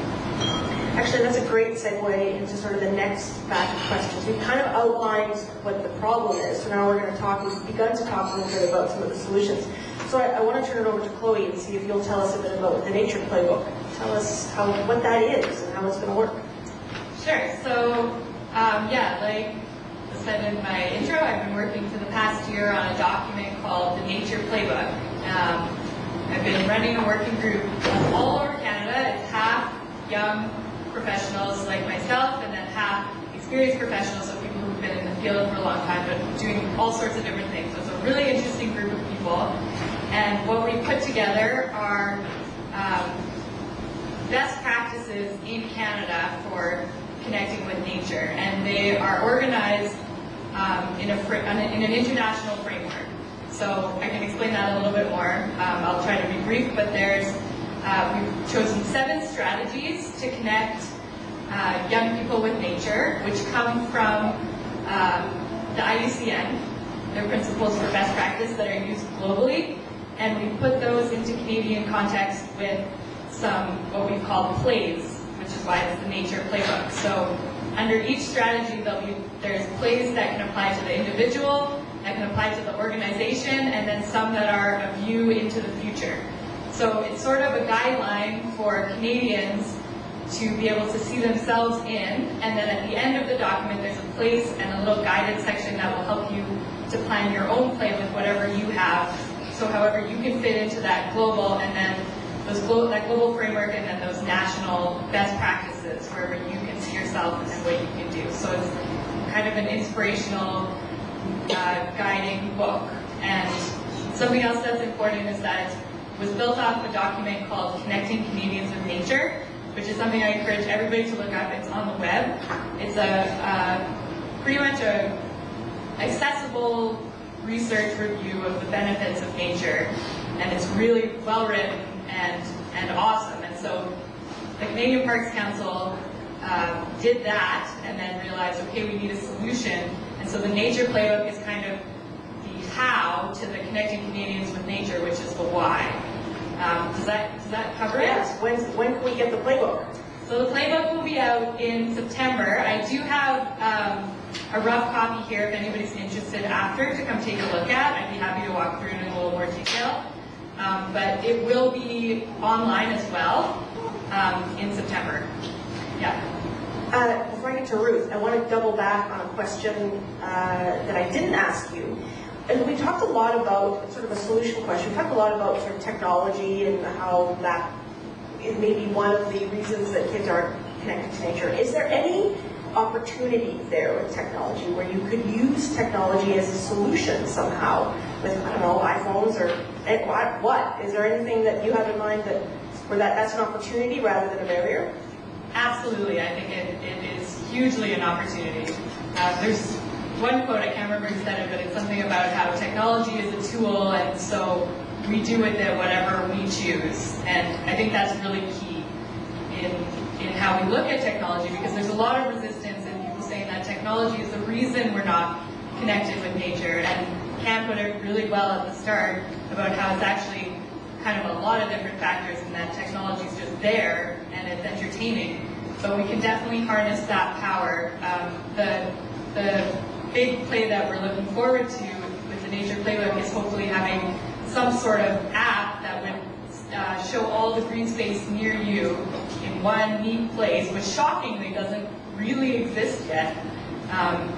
S2: Actually, that's a great segue into sort of the next batch of questions. We've kind of outlined what the problem is, so now we're going to we've begun to talk a little bit about some of the solutions. So I want to turn it over to Chloe and see if you'll tell us a bit about the Nature Playbook. Tell us what that is and how it's going to work.
S5: Sure. So, like I said in my intro, I've been working for the past year on a document called the Nature Playbook. I've been running a working group all over Canada. It's half young professionals like myself, and then half experienced professionals, so people who've been in the field for a long time, but doing all sorts of different things. So it's a really interesting group of people. And what we put together are best practices in Canada for connecting with nature, and they are organized in an international framework. So I can explain that a little bit more. I'll try to be brief, but we've chosen 7 strategies to connect young people with nature, which come from the IUCN, their principles for best practice that are used globally, and we put those into Canadian context with some what we call plays, which is why it's the Nature Playbook. So under each strategy, there's plays that can apply to the individual, that can apply to the organization, and then some that are a view into the future. So it's sort of a guideline for Canadians to be able to see themselves in, and then at the end of the document there's a place and a little guided section that will help you to plan your own play with whatever you have, so however you can fit into that global, and then that global framework, and then those national best practices wherever you can see yourself and what you can do. So it's kind of an inspirational guiding book. And something else that's important is that it was built off a document called Connecting Canadians with Nature, which is something I encourage everybody to look up. It's on the web. It's pretty much a accessible research review of the benefits of nature, and it's really well written and awesome. And so the Canadian Parks Council did that and then realized, okay, we need a solution. And so the Nature Playbook is kind of the how to the Connecting Canadians with Nature, which is the why. Does that cover it?
S2: Yes. When can we get the playbook?
S5: So the playbook will be out in September. I do have a rough copy here if anybody's interested after to come take a look at. I'd be happy to walk through it in a little more detail. But it will be online as well in September. Yeah.
S2: Before I get to Ruth, I want to double back on a question that I didn't ask you. And we talked a lot about, sort of a solution question, we talked a lot about sort of technology and how that it may be one of the reasons that kids aren't connected to nature. Is there any opportunity there with technology where you could use technology as a solution somehow with, I don't know, iPhones or what? Is there anything that you have in mind where that's an opportunity rather than a barrier?
S5: Absolutely. I think it is hugely an opportunity. There's one quote, I can't remember who said it, but it's something about how technology is a tool, and so we do with it whatever we choose. And I think that's really key in how we look at technology, because there's a lot of resistance in people saying that technology is the reason we're not connected with nature. And Cam put it really well at the start about how it's actually kind of a lot of different factors, and that technology is just there and it's entertaining. but we can definitely harness that power. The big play that we're looking forward to with the Nature Playbook is hopefully having some sort of app that would show all the green space near you in one neat place, which shockingly doesn't really exist yet.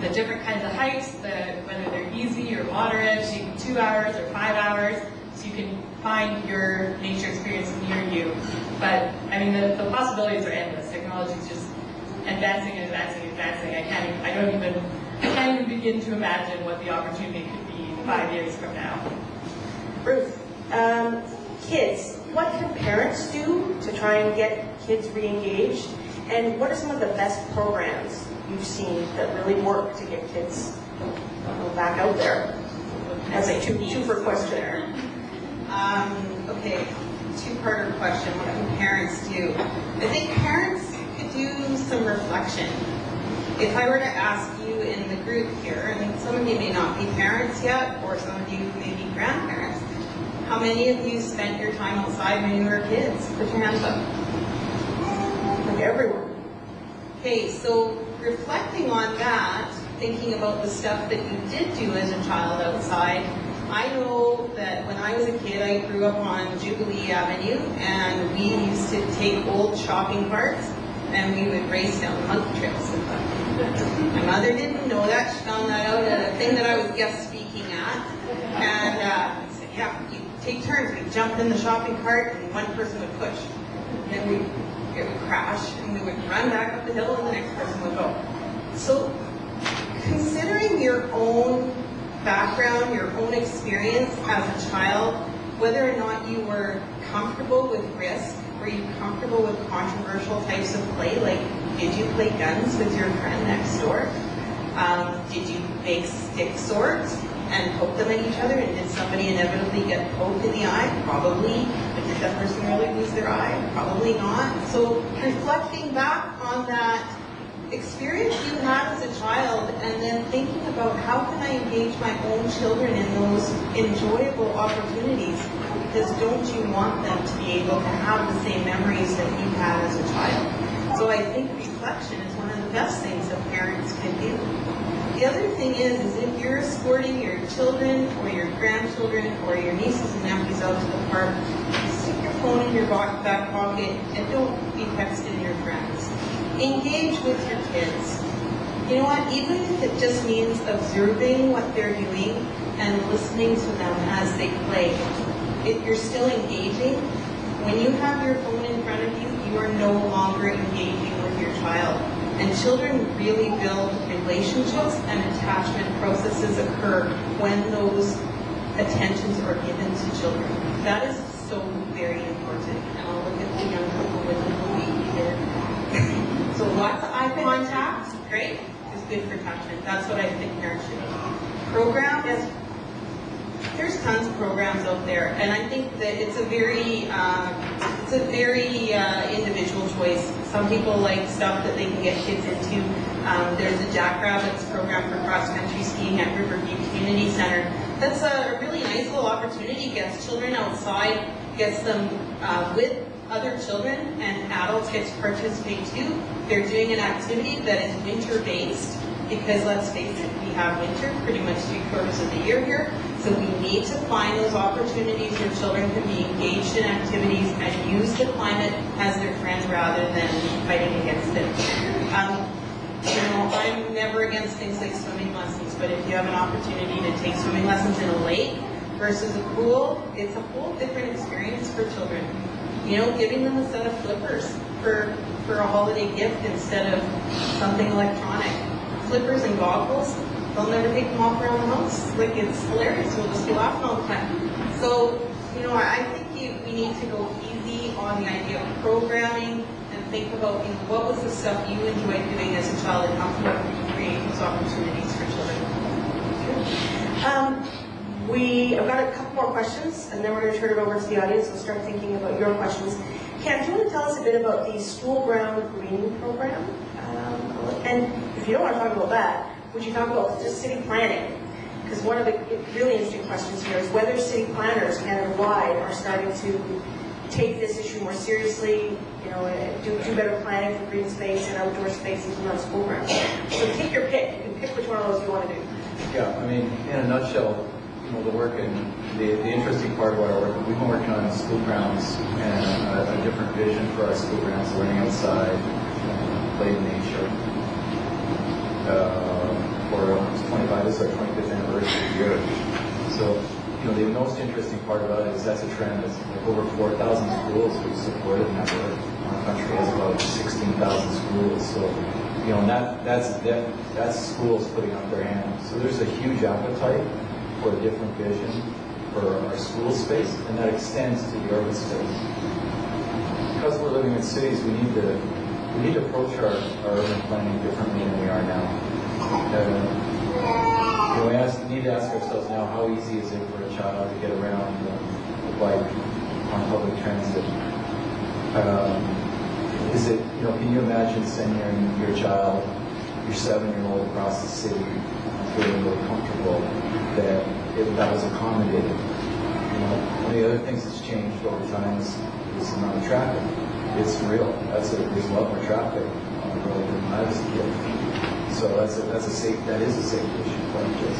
S5: The different kinds of hikes, whether they're easy or moderate, maybe 2 hours or 5 hours, so you can find your nature experience near you. But I mean, the possibilities are endless. Technology is just advancing and advancing and advancing. I can't even begin to imagine what the opportunity could be 5 years from now.
S2: Ruth, kids, what can parents do to try and get kids re-engaged? And what are some of the best programs you've seen that really work to get kids back out there? As a two-for question.
S4: Okay, two-parter question. What can parents do? I think parents could do some reflection. If I were to ask you in the group here, and some of you may not be parents yet, or some of you may be grandparents, how many of you spent your time outside when you were kids? Put your hands up.
S2: Like everyone.
S4: Okay, so reflecting on that, thinking about the stuff that you did do as a child outside, I know that when I was a kid, I grew up on Jubilee Avenue, and we used to take old shopping carts, and we would race down monkey trails. My mother didn't know that. She found that out at a thing that I was guest speaking at. And I said, yeah, you take turns. We'd jump in the shopping cart, and one person would push. And then it would crash, and we would run back up the hill, and the next person would go. So considering your own background, your own experience as a child, whether or not you were comfortable with risk, were you comfortable with controversial types of play, like did you play guns with your friend next door? Did you make stick swords and poke them at each other, and did somebody inevitably get poked in the eye? Probably. But did that person really lose their eye? Probably not. So reflecting back on that experience you had as a child, and then thinking about how can I engage my own children in those enjoyable opportunities, because don't you want them to be able to have the same memories that you had as a child? So I think reflection is one of the best things that parents can do. The other thing is if you're escorting your children or your grandchildren or your nieces and nephews out to the park, stick your phone in your back pocket and don't be texting your friends. Engage with your kids. You know what, even if it just means observing what they're doing and listening to them as they play, if you're still engaging, when you have your phone in front of you, you are no longer engaging with your child. And children really build relationships, and attachment processes occur when those attentions are given to children. That is so very important. And I'll look at the young people with the baby here. So lots of eye contact, great, is good for attachment. That's what I think parents should do. Programs, there's tons of programs out there, and I think that it's a very individual choice. Some people like stuff that they can get kids into. There's a Jackrabbits program for cross-country skiing at Riverview Community Center. That's a really nice little opportunity. Gets children outside, gets them with other children, and adults get to participate too. They're doing an activity that is winter-based, because let's face it, we have winter pretty much 3/4 of the year here. So we need to find those opportunities where children can be engaged in activities and use the climate as their friend rather than fighting against it. You know, I'm never against things like swimming lessons, but if you have an opportunity to take swimming lessons in a lake versus a pool, it's a whole different experience for children. You know, giving them a set of flippers for a holiday gift instead of something electronic. Flippers and goggles, they'll never take them off around the house. Like, it's hilarious. We'll just be laughing all the time. So, you know, I think we need to go easy on the idea of programming and think about, you know, what was the stuff you enjoyed doing as a child and how can you create those opportunities for children.
S2: I've got a couple more questions, and then we're going to turn it over to the audience. We'll start thinking about your questions. Cam, do you want to tell us a bit about the school ground greening program? And if you don't want to talk about that, would you talk about just city planning? Because one of the really interesting questions here is whether city planners Canada-wide are starting to take this issue more seriously, do better planning for green space and outdoor spaces around school grounds. So take your pick. You can pick which one of those you want to do.
S3: Yeah, I mean, in a nutshell, the work and the interesting part about our work, we've been working on school grounds and a different vision for our school grounds, learning outside, play in nature. For 25, this is our 25th anniversary year. So, the most interesting part about it is that's a trend. It's like over 4,000 schools we've supported in that work. Our country has about 16,000 schools. So, that's schools putting up their hand. So there's a huge appetite for a different vision for our school space, and that extends to the urban space. Because we're living in cities, we need to approach our urban planning differently than we are now. We need to ask ourselves now, how easy is it for a child to get around the bike on public transit? Is it, can you imagine sending your child, your 7-year-old across the city, feeling really comfortable that was accommodated? One of the other things that's changed over time is the amount of traffic. It's real. There's a lot more traffic on the road than when I was a kid. So that is a safety issue for our kids.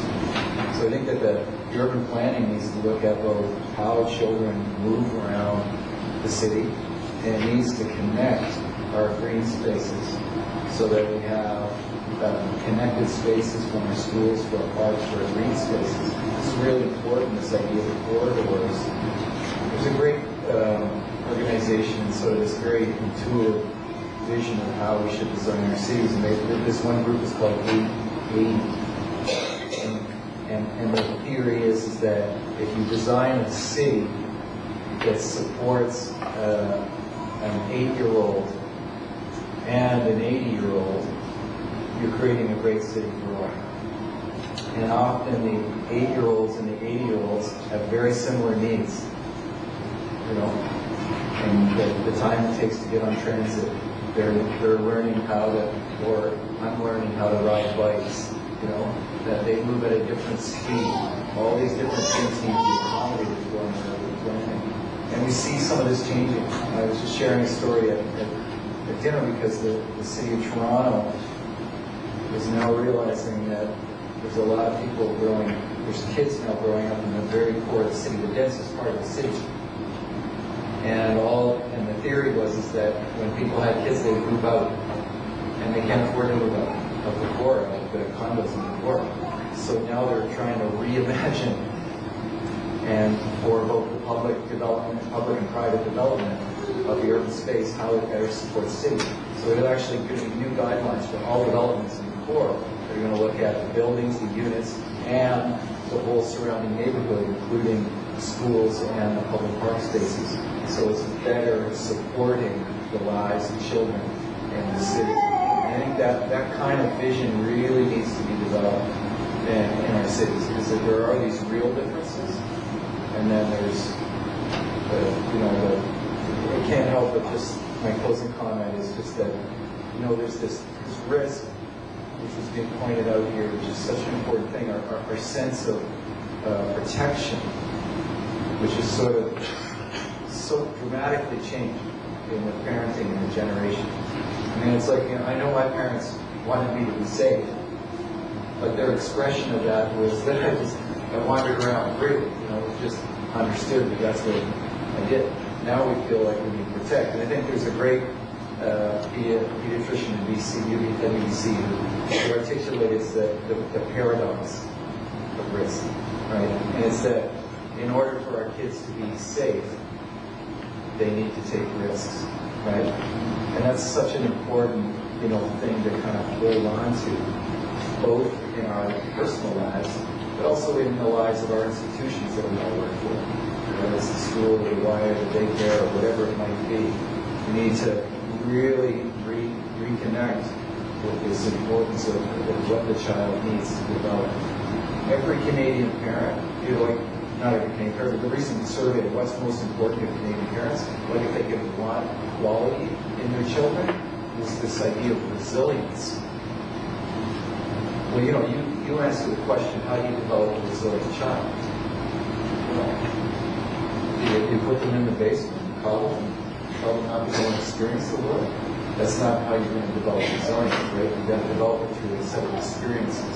S3: So I think that the urban planning needs to look at both how children move around the city, and it needs to connect our green spaces so that we have connected spaces from our schools, for our parks, for our green spaces. This is really important, this idea of corridors. There's a great organization, sort of this very intuitive vision of how we should design our cities. And this one group is called 880. And the theory is that if you design a city that supports an 8-year-old and an 80-year-old, you're creating a great city for all. And often the 8-year-olds and the 80-year-olds have very similar needs. And the time it takes to get on transit, they're learning how to, or unlearning how to ride bikes, that they move at a different speed. All these different things need to be accommodated for in urban planning. And we see some of this changing. I was just sharing a story at dinner because the city of Toronto is now realizing that there's a lot of people there's kids now growing up in the very core of the city, the densest part of the city. And the theory is that when people had kids, they'd move out, and they can't afford to move out of the core, like the condos in the core. So now they're trying to reimagine, and for both the public and private development of the urban space, how it better supports cities. So it'll actually give you new guidelines for all developments in the core. They're going to look at the buildings, the units, and the whole surrounding neighborhood, including schools and the public park spaces. So it's better supporting the lives of children in the city. And I think that kind of vision really needs to be developed in our cities, because there are these real differences, and then there's I can't help but just, my closing comment is just that, there's this risk, which is being pointed out here, which is such an important thing, our sense of protection, which is sort of so dramatically changed in the parenting in the generation. I mean, it's like, I know my parents wanted me to be safe, but their expression of that was that I wandered around freely, just understood that that's what I did. Now we feel like we need to protect. And I think there's a great pediatrician in BC, WBC, who articulates the paradox of risk, right? And it's that in order for our kids to be safe, they need to take risks, right? And that's such an important, thing to kind of hold on to, both in our personal lives, but also in the lives of our institutions that we all work for. Whether it's the school, the wire, the daycare, or whatever it might be, we need to really reconnect with this importance of what the child needs to develop. Every Canadian parent, not every Canadian parent, but the recent survey of what's most important to Canadian parents, like if they could want quality in their children, was this idea of resilience. Well, you answer the question, how do you develop a resilient child? You put them in the basement, probably not be more experienced at work. That's not how you're going to develop resilience, right? You're going to develop it through a set of experiences.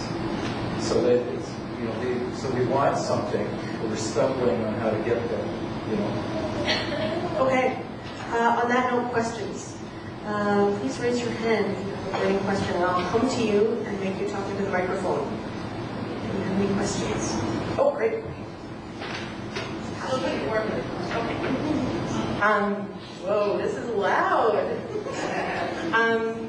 S3: So that it's, you know, so we want something, but we're stumbling on how to get there, you know.
S2: Okay. On that note, questions. Please raise your hand if you have a burning question, and I'll come to you and make you talk into the microphone. Do you have any questions? Oh, great. Whoa, this is loud.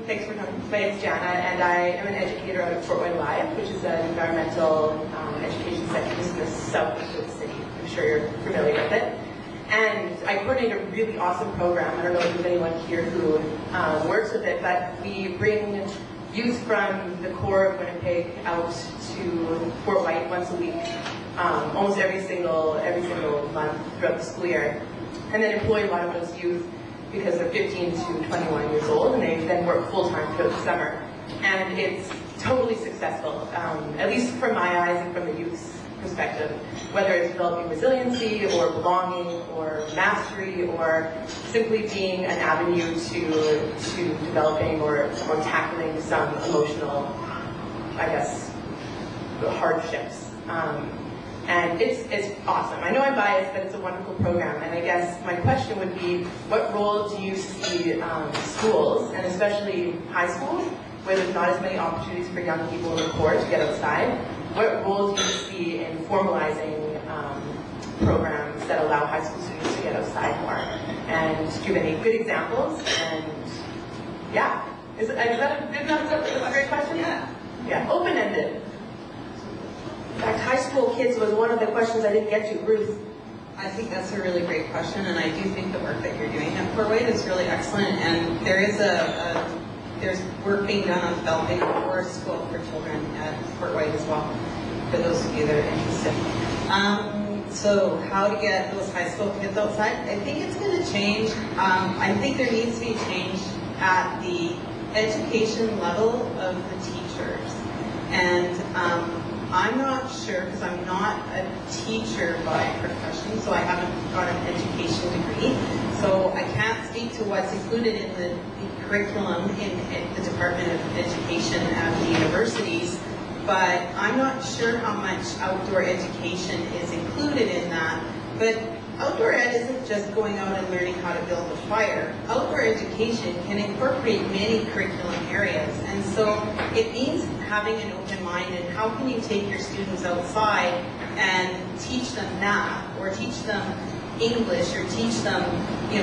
S2: Thanks for coming. My name's Jana, and I am an educator out of Fort Wayne Live, which is an environmental education center just in the southeast of the city. I'm sure you're familiar with it. And I coordinate a really awesome program. I don't know if there's anyone here who works with it, but we bring youth from the core of Winnipeg out to Fort White once a week, almost every single month throughout the school year, and then employ a lot of those youth because they're 15 to 21 years old, and they then work full-time throughout the summer. And it's totally successful, at least from my eyes and from the youth's perspective, whether it's developing resiliency or belonging or mastery or simply being an avenue to developing or tackling some emotional, I guess, hardships. And it's awesome. I know I'm biased, but it's a wonderful program. And I guess my question would be, what role do you see schools, and especially high schools, where there's not as many opportunities for young people in the core to get outside, what role do you see in formalizing programs that allow high school students to get outside more? And do you have any good examples? And yeah, is that a good enough? That's a great question? Yeah, open-ended. In fact, high school kids was one of the questions I didn't get to. Ruth.
S4: I think that's a really great question, and I do think the work that you're doing at Fort White is really excellent. And there is there's work being done on developing a core school for children at Fort White as well, for those of you that are interested. So how to get those high school kids outside? I think it's going to change. I think there needs to be change at the education level of the teachers. And I'm not sure, because I'm not a teacher by profession, so I haven't got an education degree. So I can't speak to what's included in the curriculum in the Department of Education at the universities, but I'm not sure how much outdoor education is included in that. But outdoor ed isn't just going out and learning how to build a fire. Outdoor education can incorporate many curriculum areas, and so it means having an open mind. And how can you take your students outside and teach them math, or teach them English, or teach them,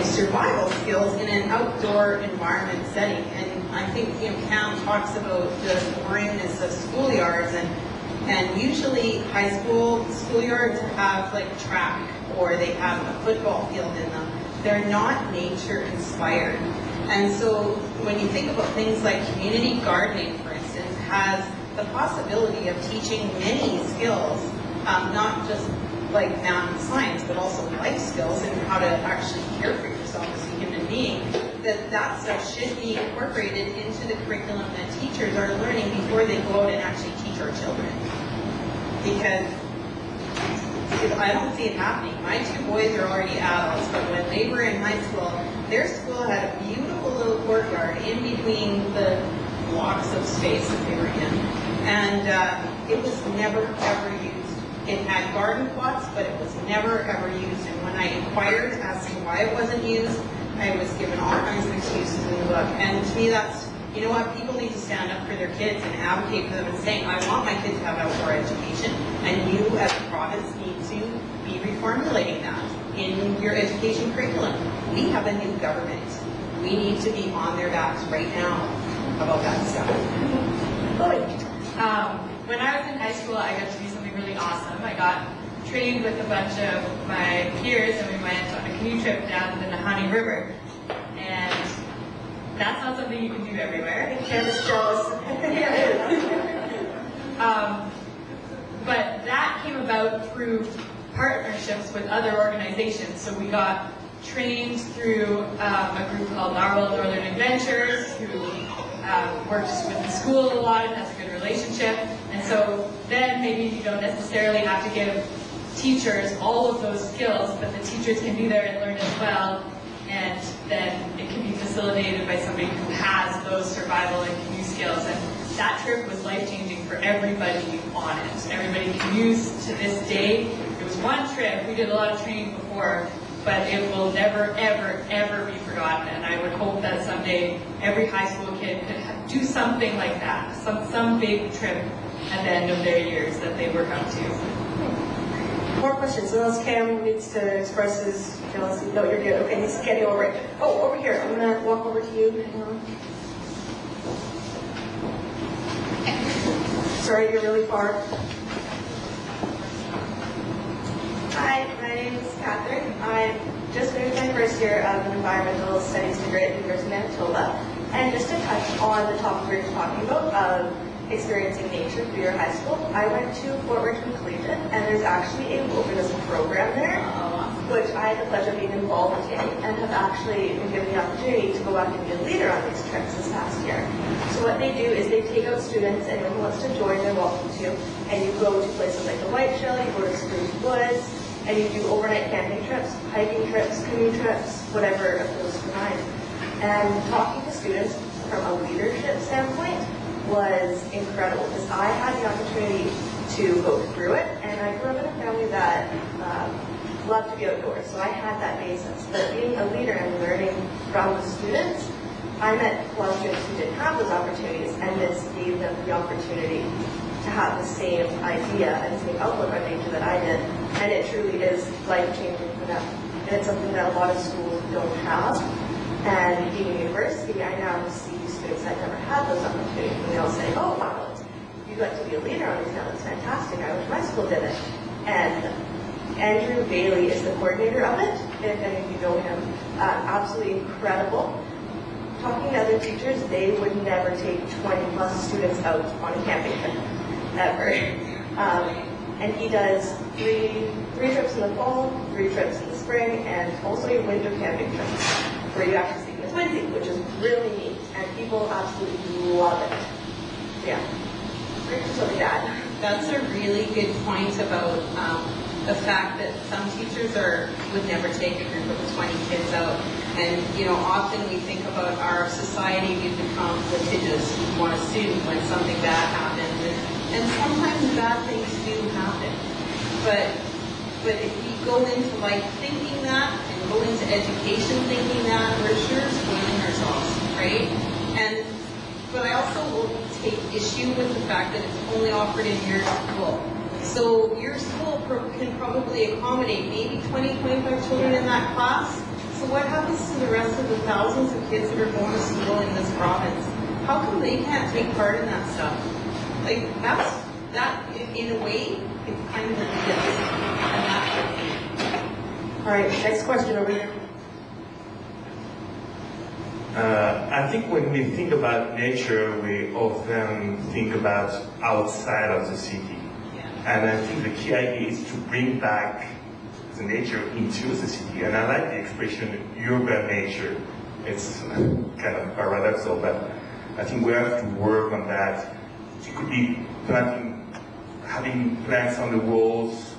S4: survival skills in an outdoor environment setting? And I think, Cam talks about the boringness of schoolyards, and usually high school schoolyards have like track, or they have a football field in them. They're not nature inspired. And so when you think about things like community gardening, for instance, has the possibility of teaching many skills, not just like math and science, but also life skills and how to actually care for yourself as a human being, that stuff should be incorporated into the curriculum that teachers are learning before they go out and actually teach our children. Because I don't see it happening. My two boys are already adults, but when they were in high school, their school had a beautiful little courtyard in between the blocks of space that they were in. And it was never, ever used. It had garden plots, but it was never, ever used. And when I inquired as to why it wasn't used, I was given all kinds of excuses in the book. And to me, that's, people need to stand up for their kids and advocate for them and saying, I want my kids to have outdoor education, and you as a province need to be reformulating that in your education curriculum. We have a new government. We need to be on their backs right now about that stuff.
S5: When I was in high school, I got to do something really awesome. I got trained with a bunch of my peers, and we went on a canoe trip down the Nahanni River. And that's not something you can do everywhere.
S2: I think Candace jealous.
S5: But that came about through partnerships with other organizations. So we got trained through a group called Narwhal Northern Adventures, who works with the school a lot and has a good relationship. And so then maybe you don't necessarily have to give teachers all of those skills, but the teachers can be there and learn as well. and then it can be facilitated by somebody who has those survival and canoe skills. And that trip was life-changing for everybody on it. Everybody canoes to this day. It was one trip. We did a lot of training before, but it will never, ever, ever be forgotten. And I would hope that someday every high school kid could do something like that, some big trip at the end of their years that they work up to.
S2: More questions, unless Cam needs to express his jealousy. No, you're good. Okay, he's getting over it. Oh, over here. I'm going to walk over to you. Hang on. Sorry, you're really far.
S6: Hi, my name is Catherine. I just finished my first year of an environmental studies degree at the University of Manitoba. And just to touch on the topic we were talking about of experiencing nature through your high school, I went to Fort Richmond Collegiate, and there's actually a wilderness program there, which I had the pleasure of being involved in, and have actually been given the opportunity to go back and be a leader on these trips this past year. So what they do is they take out students, anyone who wants to join, they're welcome to, and you go to places like the White Shell, you go to Spruce Woods, and you do overnight camping trips, hiking trips, canoe trips, whatever appeals to your mind. And talking to students from a leadership standpoint was incredible, because I had the opportunity to go through it, and I grew up in a family that loved to be outdoors, so I had that basis. But being a leader and learning from the students, I met a lot of students who didn't have those opportunities, and this gave them the opportunity to have the same idea and the same outlook on nature that I did, and it truly is life-changing for them. And it's something that a lot of schools don't have. And being a university, I now see students that never had those opportunities, and they all say, oh, wow, you got to be a leader on these now, that's fantastic, I wish my school did it. And Andrew Bailey is the coordinator of it, if any of you know him, absolutely incredible. Talking to other teachers, they would never take 20 plus students out on a camping trip, ever. And he does three trips in the fall, 3 trips in the spring, and also a winter camping trip, where you actually see the twinsy, which is really neat, and people absolutely love it. Yeah, so that.
S4: That's a really good point about the fact that some teachers would never take a group of 20 kids out. And, often we think about our society, we become litigious, we want to sue when something bad happens. And sometimes bad things do happen. But if we go into life thinking that, and go into education thinking that, we're sure spoiling ourselves, right? But I also will take issue with the fact that it's only offered in your school. So your school can probably accommodate maybe 20, 25 children in that class. So what happens to the rest of the thousands of kids that are going to school in this province? How come they can't take part in that stuff? Like, that in a way, it's kind of ridiculous. And that's
S2: All right, next question over here.
S7: I think when we think about nature, we often think about outside of the city. And I think the key idea is to bring back the nature into the city. And I like the expression urban nature. It's kind of paradoxical, but I think we have to work on that. It could be having plants on the walls,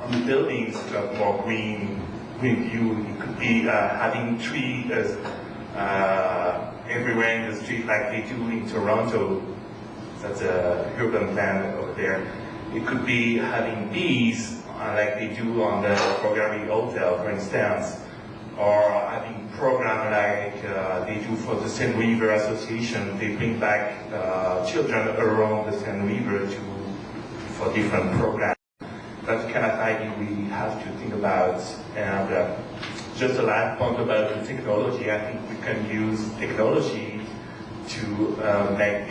S7: on the buildings to have more green view. It could be having trees everywhere in the street like they do in Toronto. That's a urban plan over there. It could be having bees like they do on the Calgary Hotel, for instance, or having program like they do for the Seine River Association. They bring back children around the Seine River for different programs. That's the kind of idea we have to think about. And just a last point about the technology, I think we can use technology to make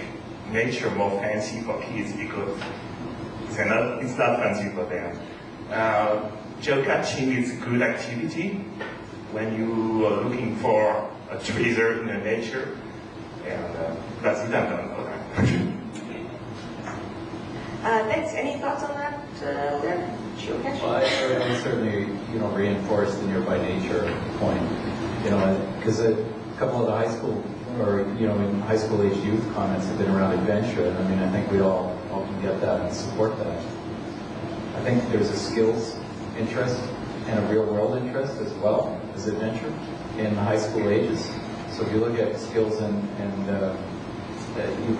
S7: nature more fancy for kids, because it's not fancy for them. Geocaching is a good activity when you are looking for a treasure in the nature, and that's it. I'm done.
S2: Thanks. Any thoughts on that there? Geocaching?
S3: Well, I certainly, reinforce the nearby nature point. Because a couple of the high school, or in high school age youth comments have been around adventure, and I think we all can get that and support that. I think there's a skills interest and a real world interest as well as adventure. in the high school ages. So if you look at skills and you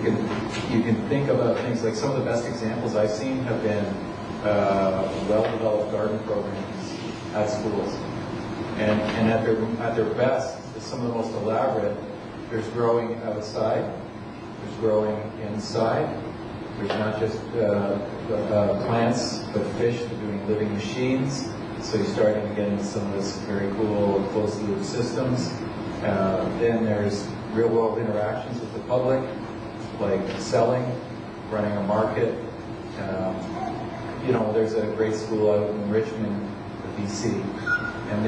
S3: can think about things like some of the best examples I've seen have been well-developed garden programs at schools. And at their best, some of the most elaborate, there's growing outside, there's growing inside, there's not just plants, but fish, they're doing living machines. So you're starting to get into some of this very cool closed-loop systems. Then there's real-world interactions with the public, like selling, running a market. There's a great school out in Richmond, BC, and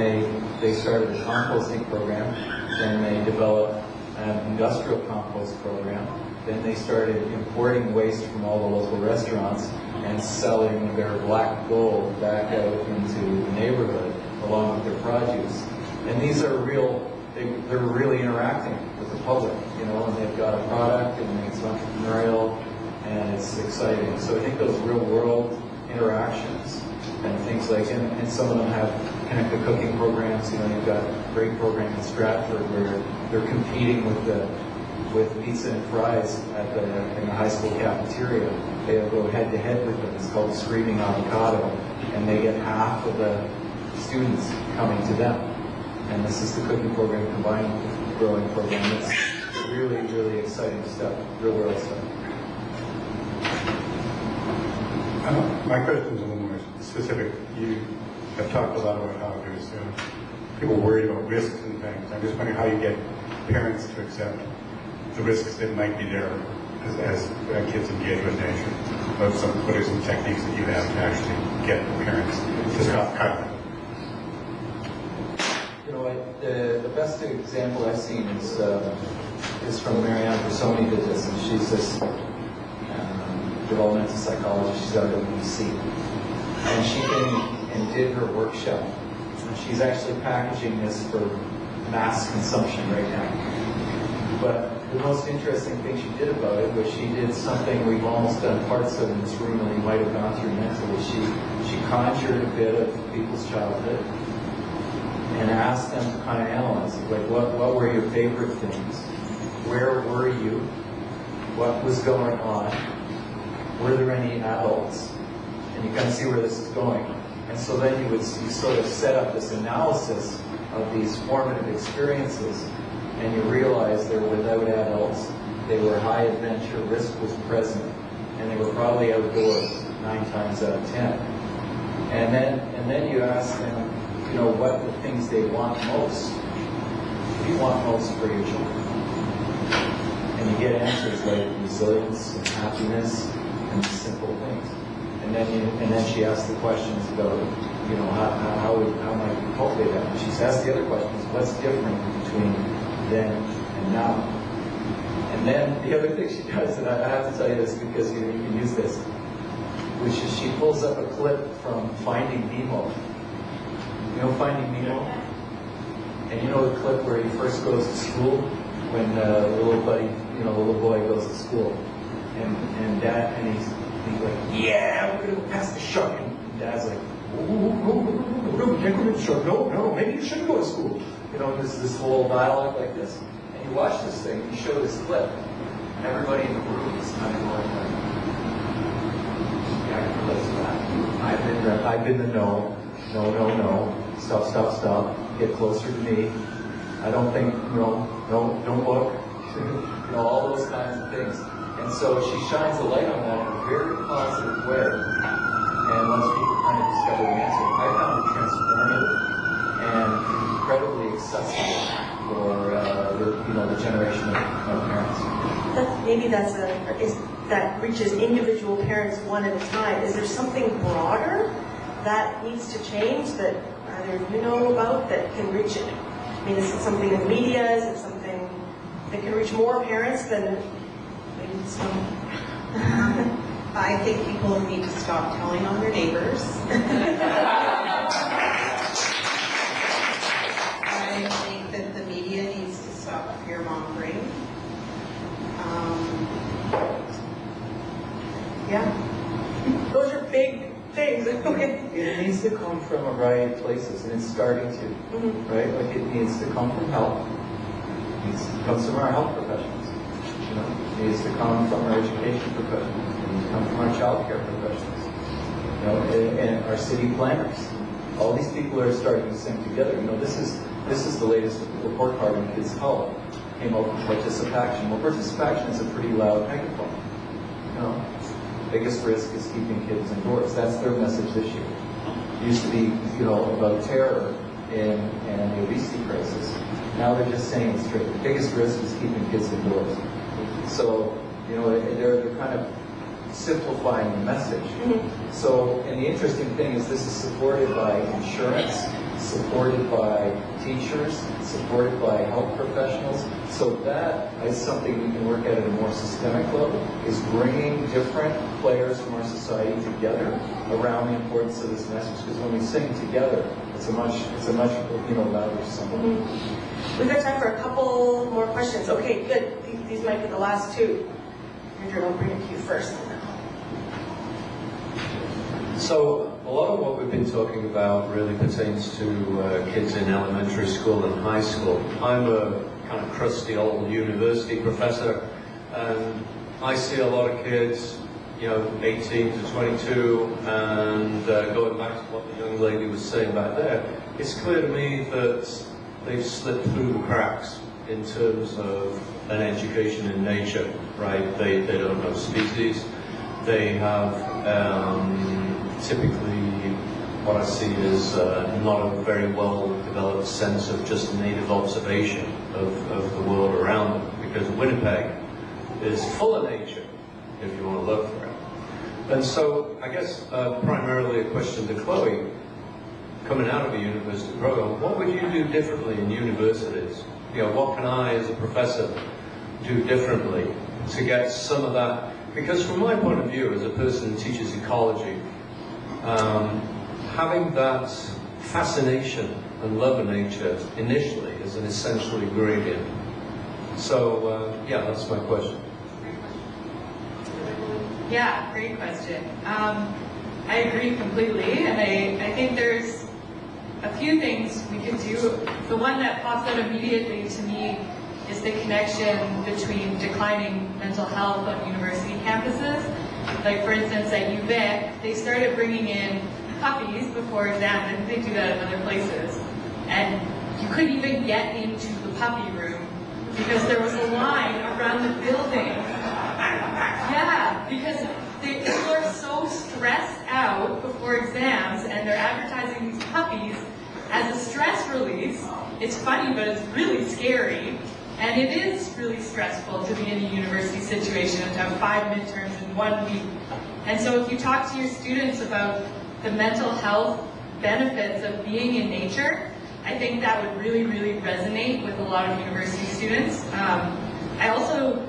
S3: they started a composting program. Then they developed an industrial compost program. Then they started importing waste from all the local restaurants and selling their black gold back out into the neighborhood along with their produce. And these are they're really interacting with the public, and they've got a product and it's entrepreneurial and it's exciting. So I think those real world interactions and things like, and some of them have connected cooking programs. You've got a great program in Stratford where they're competing with pizza and fries in the high school cafeteria. They go head to head with them. It's called the Screaming Avocado, and they get half of the students coming to them. And this is the cooking program combined with the growing program. It's really, really exciting stuff, real world stuff.
S8: My question is a little more specific. You have talked a lot about how there's people worried about risks and things. I'm just wondering how you get parents to accept the risks that might be there as kids engage with nature. What are some techniques that you have to actually get parents to stop cutting?
S3: The best example I've seen is from Marianne Personi did this, and she's this developmental psychologist. She's out of BC, and she came and did her workshop. And she's actually packaging this for mass consumption right now. But the most interesting thing she did about it was she did something we've almost done parts of in this room, and you might have gone through mentally. She conjured a bit of people's childhood and asked them to kind of analyze it. Like, what were your favorite things? Where were you? What was going on? Were there any adults? And you kind of see where this is going. And so then you sort of set up this analysis of these formative experiences, and you realize they're without adults, they were high adventure, risk was present, and they were probably outdoors 9 times out of 10. And then you ask them, what the things they want most. What do you want most for your children? And you get answers like resilience and happiness and simple things. And then she asks the questions about, how might you cultivate that? And she's asked the other questions, what's different between then and now? And then the other thing she does, and I have to tell you this because you can use this, which is she pulls up a clip from Finding Nemo. Finding Nemo? And the clip where he first goes to school, when the little buddy, the little boy goes to school. And he's like, yeah, we're going to go past the shark. And Dad's like, no, you can't go to the shark. No, maybe you shouldn't go to school. There's this whole dialogue like this. And you watch this thing, you show this clip, and everybody in the room is kind of going like, yeah, I can relate to that. I've been the no. Stop. Get closer to me. I don't think, don't look. All those kinds of things. And so she shines a light on that in a very positive way. And once people kind of discover the answer, I found it transformative and incredibly accessible for the generation of parents.
S2: Maybe that reaches individual parents one at a time. Is there something broader that needs to change that either you know about that can reach it? I mean, is it something in the media? Is it something that can reach more parents than maybe some?
S4: I think people need to stop telling on their neighbors. I think that the media needs to stop fear-mongering.
S2: Yeah. Those are big things. Okay.
S3: it needs to come from the right places, and it's starting to, right? Like it needs to come from health. It comes from our health professionals. You know, it needs to come from our education professionals. It needs to come from our child care professionals. You know, and our city planners. All these people are starting to sing together. You know, this is the latest report card on Kids Health. Came out with participation. Well, participation is a pretty loud megaphone. You know, biggest risk is keeping kids indoors. That's their message this year. It used to be, you know, about terror and the obesity crisis. Now they're just saying it straight. The biggest risk is keeping kids indoors. So, you know, they're kind of simplifying the message. So, and the interesting thing is this is supported by insurance, supported by teachers, supported by health professionals. So that is something we can work at a more systemic level, is bringing different players from our society together around the importance of this message. Because when we sing together, it's a much you know, louder song.
S2: We've got time for a couple more questions. Okay, good. These might be the last two. Andrew, I'll bring it to you first.
S9: So a lot of what we've been talking about really pertains to kids in elementary school and high school. I'm a kind of crusty old university professor, and I see a lot of kids, you know, 18 to 22, and going back to what the young lady was saying back there, it's clear to me that they've slipped through the cracks in terms of an education in nature, right? They don't know species. They have typically what I see is not a very well developed sense of just native observation of the world around them, because Winnipeg is full of nature if you want to look for it. And so I guess primarily a question to Chloe, coming out of a university program, what would you do differently in universities? You know, what can I as a professor do differently to get some of that? Because from my point of view as a person who teaches ecology, having that fascination and love of nature initially is an essential ingredient. So, yeah, that's my question.
S5: Yeah, great question. I agree completely, and I think there's a few things we could do. The one that pops out immediately to me is the connection between declining mental health on university campuses. Like, for instance, at UVic, they started bringing in puppies before exams. I think they do that at other places. And you couldn't even get into the puppy room because there was a line around the building. Yeah, because people are so stressed out before exams, and they're advertising these puppies as a stress release. It's funny, but it's really scary. And it is really stressful to be in a university situation and to have 5 midterms in 1 week. And so if you talk to your students about the mental health benefits of being in nature, I think that would really, really resonate with a lot of university students. I also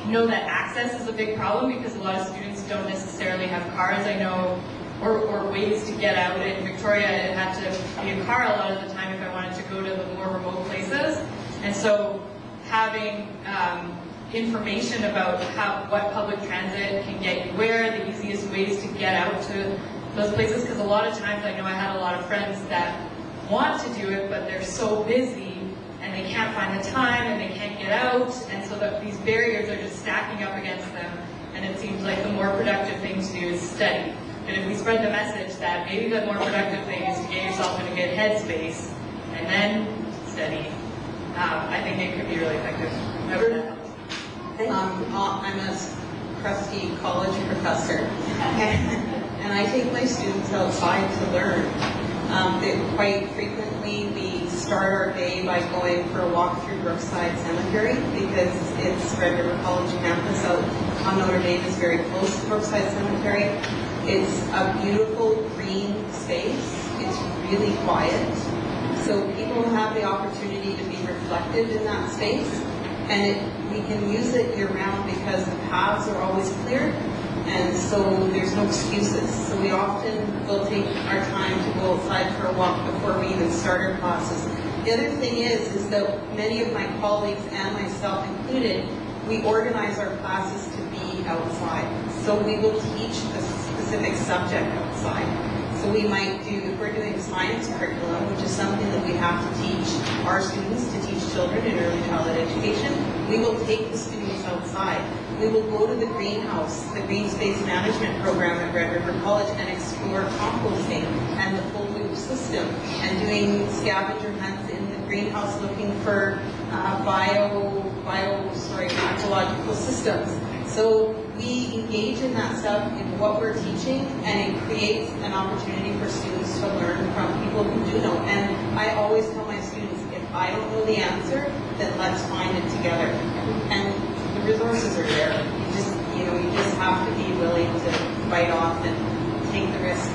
S5: know that access is a big problem because a lot of students don't necessarily have cars. I know, or ways to get out. In Victoria, it had to be a car a lot of the time if I wanted to go to the more remote places. And so having information about what public transit can get you where, the easiest ways to get out to those places, because a lot of times I know I had a lot of friends that want to do it, but they're so busy and they can't find the time and they can't get out, and so that these barriers are just stacking up against them, and it seems like the more productive thing to do is study. And if we spread the message that maybe the more productive thing is to get yourself in a good headspace and then study, I think it could be really effective.
S4: I'm a crusty college professor, and I take my students outside to learn. Quite frequently, we start our day by going for a walk through Brookside Cemetery, because it's Red River College campus out on Notre Dame is very close to Brookside Cemetery. It's a beautiful green space. It's really quiet. So people have the opportunity to be reflected in that space, and we can use it year-round because the paths are always clear, and so there's no excuses. So we often will take our time to go outside for a walk before we even start our classes. The other thing is that many of my colleagues, and myself included, we organize our classes to be outside. So we will teach a specific subject outside. So we might do, if we're doing science curriculum, which is something that we have to teach our students, to teach children in early childhood education, we will take the students outside. We will go to the greenhouse, the green space management program at Red River College, and explore composting and the full loop system, and doing scavenger hunts in the greenhouse looking for ecological systems. So we engage in that stuff in what we're teaching, and it creates an opportunity for students to learn from people who do know. And I always tell my students, if I don't know the answer, then let's find it together. And the resources are there. You just have to be willing to bite off and take the risk.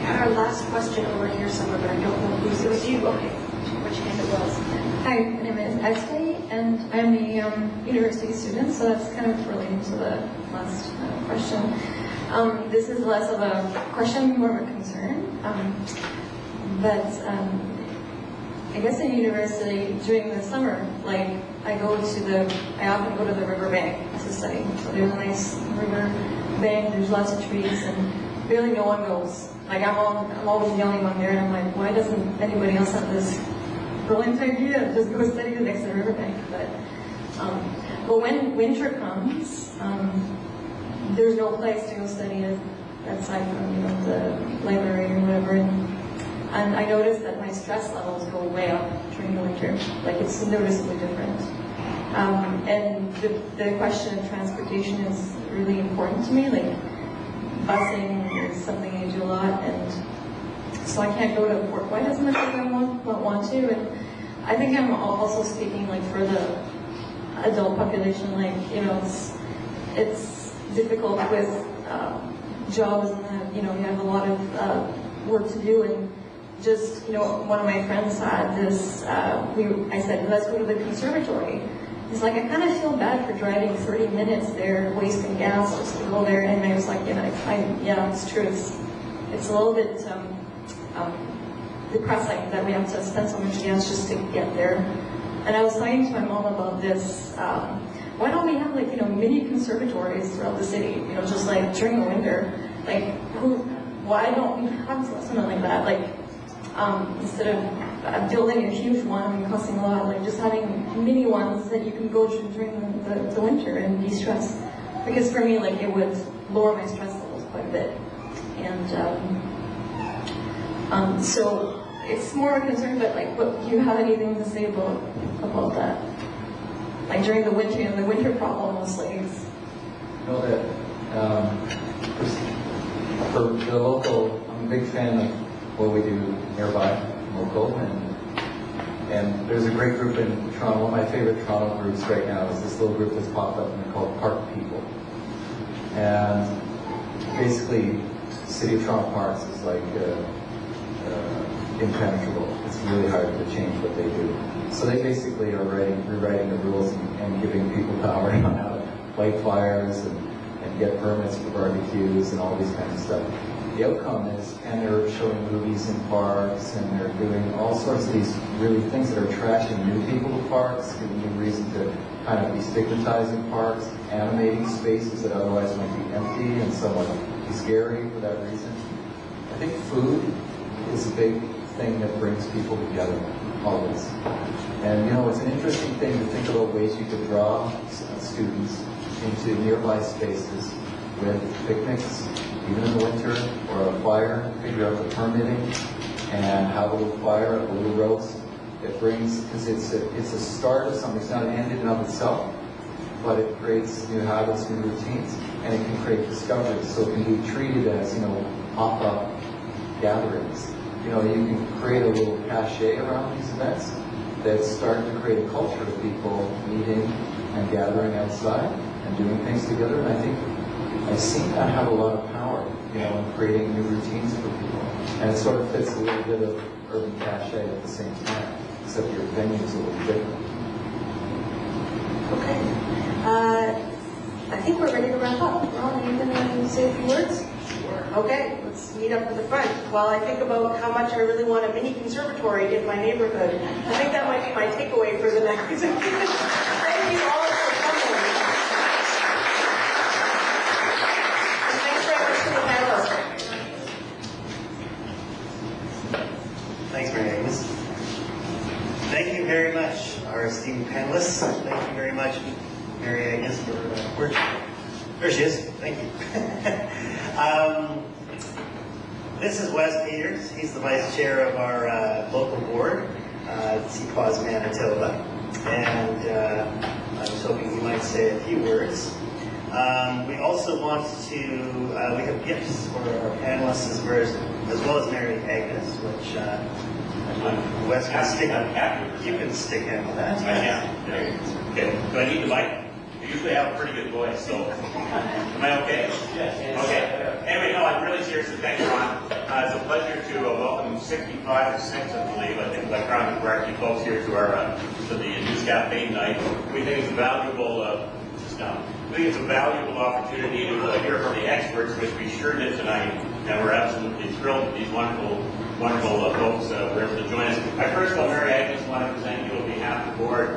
S2: Our last question over here somewhere, but I don't know who's. It was you. Okay. Which hand it was?
S10: Hi, my name is Ashley, and I'm a university student, so that's kind of relating to the last question. This is less of a question, more of a concern. I guess in university during the summer, like I often go to the riverbank to study. So there's a nice river bank, there's lots of trees, and barely no one goes. Like I'm always the only one there, and I'm like, why doesn't anybody else have this brilliant idea of just go study next to the riverbank? But when winter comes, there's no place to go study aside from the library or whatever. And I noticed that my stress levels go way up during the winter. Like it's noticeably different. And the question of transportation is really important to me. Like busing is something I do a lot, and so I can't go to work quite as much as I want to. And I think I'm also speaking like for the adult population. Like it's difficult with jobs, and you have a lot of work to do. And just one of my friends had this. I said, let's go to the conservatory. He's like, I kind of feel bad for driving 30 minutes there, wasting gas just to go there. And I was like, yeah, it's true. It's a little bit depressing that we have to spend so much gas just to get there. And I was talking to my mom about this. Why don't we have mini conservatories throughout the city? Just like during the winter. Like, why don't we have something like that? Like, instead of building a huge one and costing a lot, like just having mini ones that you can go to during the winter and de-stress. Because for me, like it would lower my stress levels quite a bit. And so it's more of a concern, but like, what do you have anything to say about that? Like during the winter, the winter problem was like.
S3: That for the local, I'm a big fan of what we do nearby, local, and there's a great group in Toronto. One of my favorite Toronto groups right now is this little group that's popped up, and they're called Park People. And basically, City of Toronto Parks is like impenetrable. It's really hard to change what they do. So they basically are rewriting the rules and giving people power on how to light fires and get permits for barbecues and all these kinds of stuff. The outcome is, and they're showing movies in parks, and they're doing all sorts of these really things that are attracting new people to parks, giving you reason to kind of destigmatizing parks, animating spaces that otherwise might be empty and somewhat scary for that reason. I think food is a big thing that brings people together, always. And it's an interesting thing to think about ways you could draw students into nearby spaces with picnics, even in the winter, or a fire, figure out the permitting, and have a little fire, a little roast. It brings, because it's a start of something. It's not an end in and of itself, but it creates new habits, new routines, and it can create discoveries. So it can be treated as, pop-up gatherings. You can create a little cachet around these events that start to create a culture of people meeting and gathering outside and doing things together. And I think I've seen that have a lot of power, in creating new routines for people. And it sort of fits a little bit of urban cachet at the same time, except your venue is a little different.
S2: Okay. I think we're ready to wrap up. Ron, are you going to say a few words? Sure. Okay, let's meet up at the front. While I think about how much I really want a mini conservatory in my neighborhood, I think that might be my takeaway for the next. Thank you all for coming. And thanks very much to the panelists.
S1: esteemed panelists. Thank you very much, Mary Agnes, for there she is. Thank you. This is Wes Peters. He's the vice chair of our local board, CPAWS Manitoba, and I was hoping he might say a few words. We also want to, we have gifts for our panelists as well as Mary Agnes, which Wes can stick on. You can stick handle that.
S11: I can. Okay. Do I need the mic? I usually have a pretty good voice, so am I okay? Yes. Okay. Anyway, no, I'm really serious. Thank you, Ron. It's a pleasure to welcome 65 or 6, I believe, electronic marketing folks here to our to the News Cafe night. We think it's a valuable. I think it's a valuable opportunity to hear from the experts, which we sure did tonight, and we're absolutely thrilled that these wonderful folks were able to join us. I first of all, Mary Agnes, want to present you on behalf of the board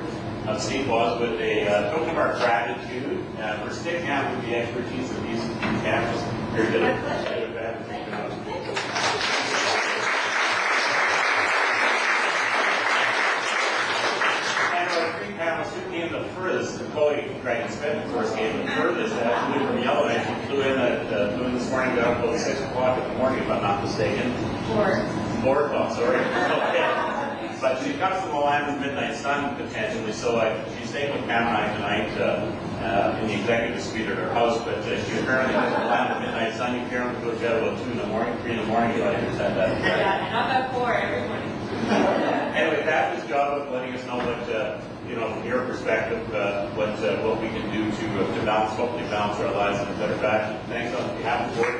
S11: of CPAWS with a token of our gratitude for sticking out with the expertise of these panelists. Very good. Panelists who came the furthest, the Collyer Dragon Smith, of course, came the furthest, actually from Yellowknife. She flew in this morning about 6 o'clock in the morning, if I'm not mistaken. 4 o'clock, sorry. Okay. But she comes from the land of the midnight sun, potentially, so she's staying with Pam and I tonight in the executive suite at her house, but she apparently comes from the land of the midnight sun. You hear her go to bed about 2 in the morning, 3 in the morning, if I understand that.
S5: Yeah, not at 4 every morning.
S11: Anyway, Pat's job of letting us know what, from your perspective, what we can do to balance, hopefully balance our lives in a better fashion. Thanks on behalf of the board.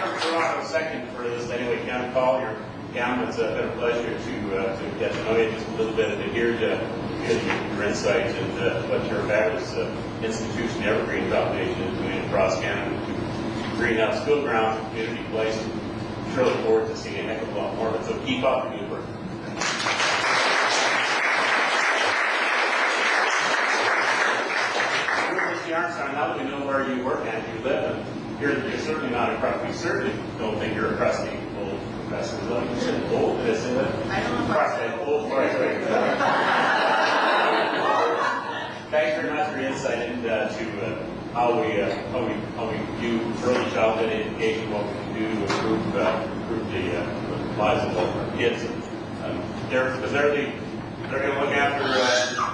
S11: I'm from Toronto, second for this anyway. County Collyer, it's been a pleasure to get to know you just a little bit and to hear your insights and what your fabulous institution, the Evergreen Foundation, is doing across Canada to greenhouse school grounds, community place. I'm really forward to seeing a heck of a lot more of it, so keep up the good work. Lindsey-Armstrong, now that we know where you work and you live, and you're certainly not a crusty. We certainly don't think you're a crusty old professor. Old? Did I say that?
S4: I don't know.
S11: Crusty, old, sorry. Thanks very much for your insight into how we view early childhood education, what we can do to improve the lives of our kids. They're going to look after they're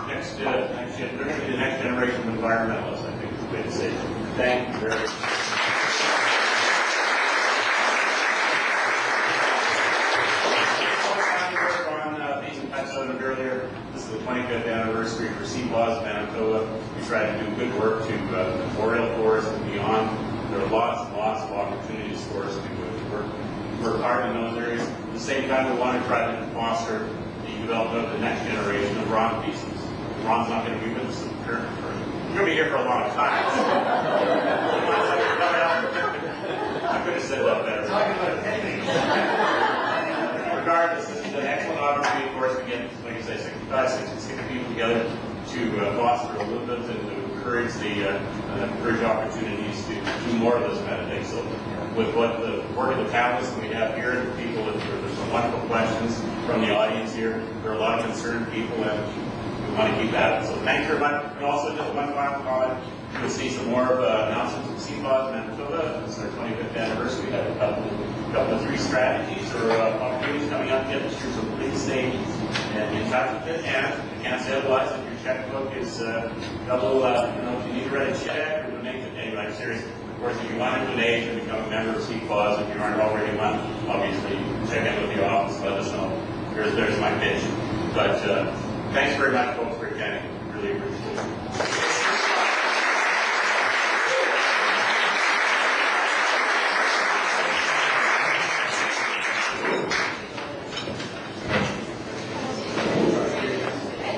S11: going to be the next generation of environmentalists, I think is the way to say it. Thank you very much. Earlier, this is the 25th anniversary for CPAWS Manitoba. We try to do good work to memorial forest and beyond. There are lots and lots of opportunities for us to work hard in those areas. At the same time, we want to try to foster the development of the next generation of Ron pieces. Ron's not going to be with us currently. He's going to be here for a long time. I could have said that better. Regardless, this is an excellent opportunity for us to get, like I say, 65, 66 people together to foster a little bit and to encourage opportunities to do more of this kind of thing. So, with what the work of the panelists we have here, the people, there's some wonderful questions from the audience here. There are a lot of concerned people, and we want to keep that. So, thank you very much. And also, just one final comment. You'll see some more announcements from CPAWS Manitoba. It's our 25th anniversary. We have a couple of 3 strategies or opportunities coming up yet this year, so please stay in touch with it. And I can't say otherwise, if your checkbook is double, if you need to write a check or donate it, anyway, I'm serious. Of course, if you want to donate and become a member of CPAWS, if you aren't already one, obviously check in with the office, let us know. There's my pitch. But thanks very much, folks, for attending.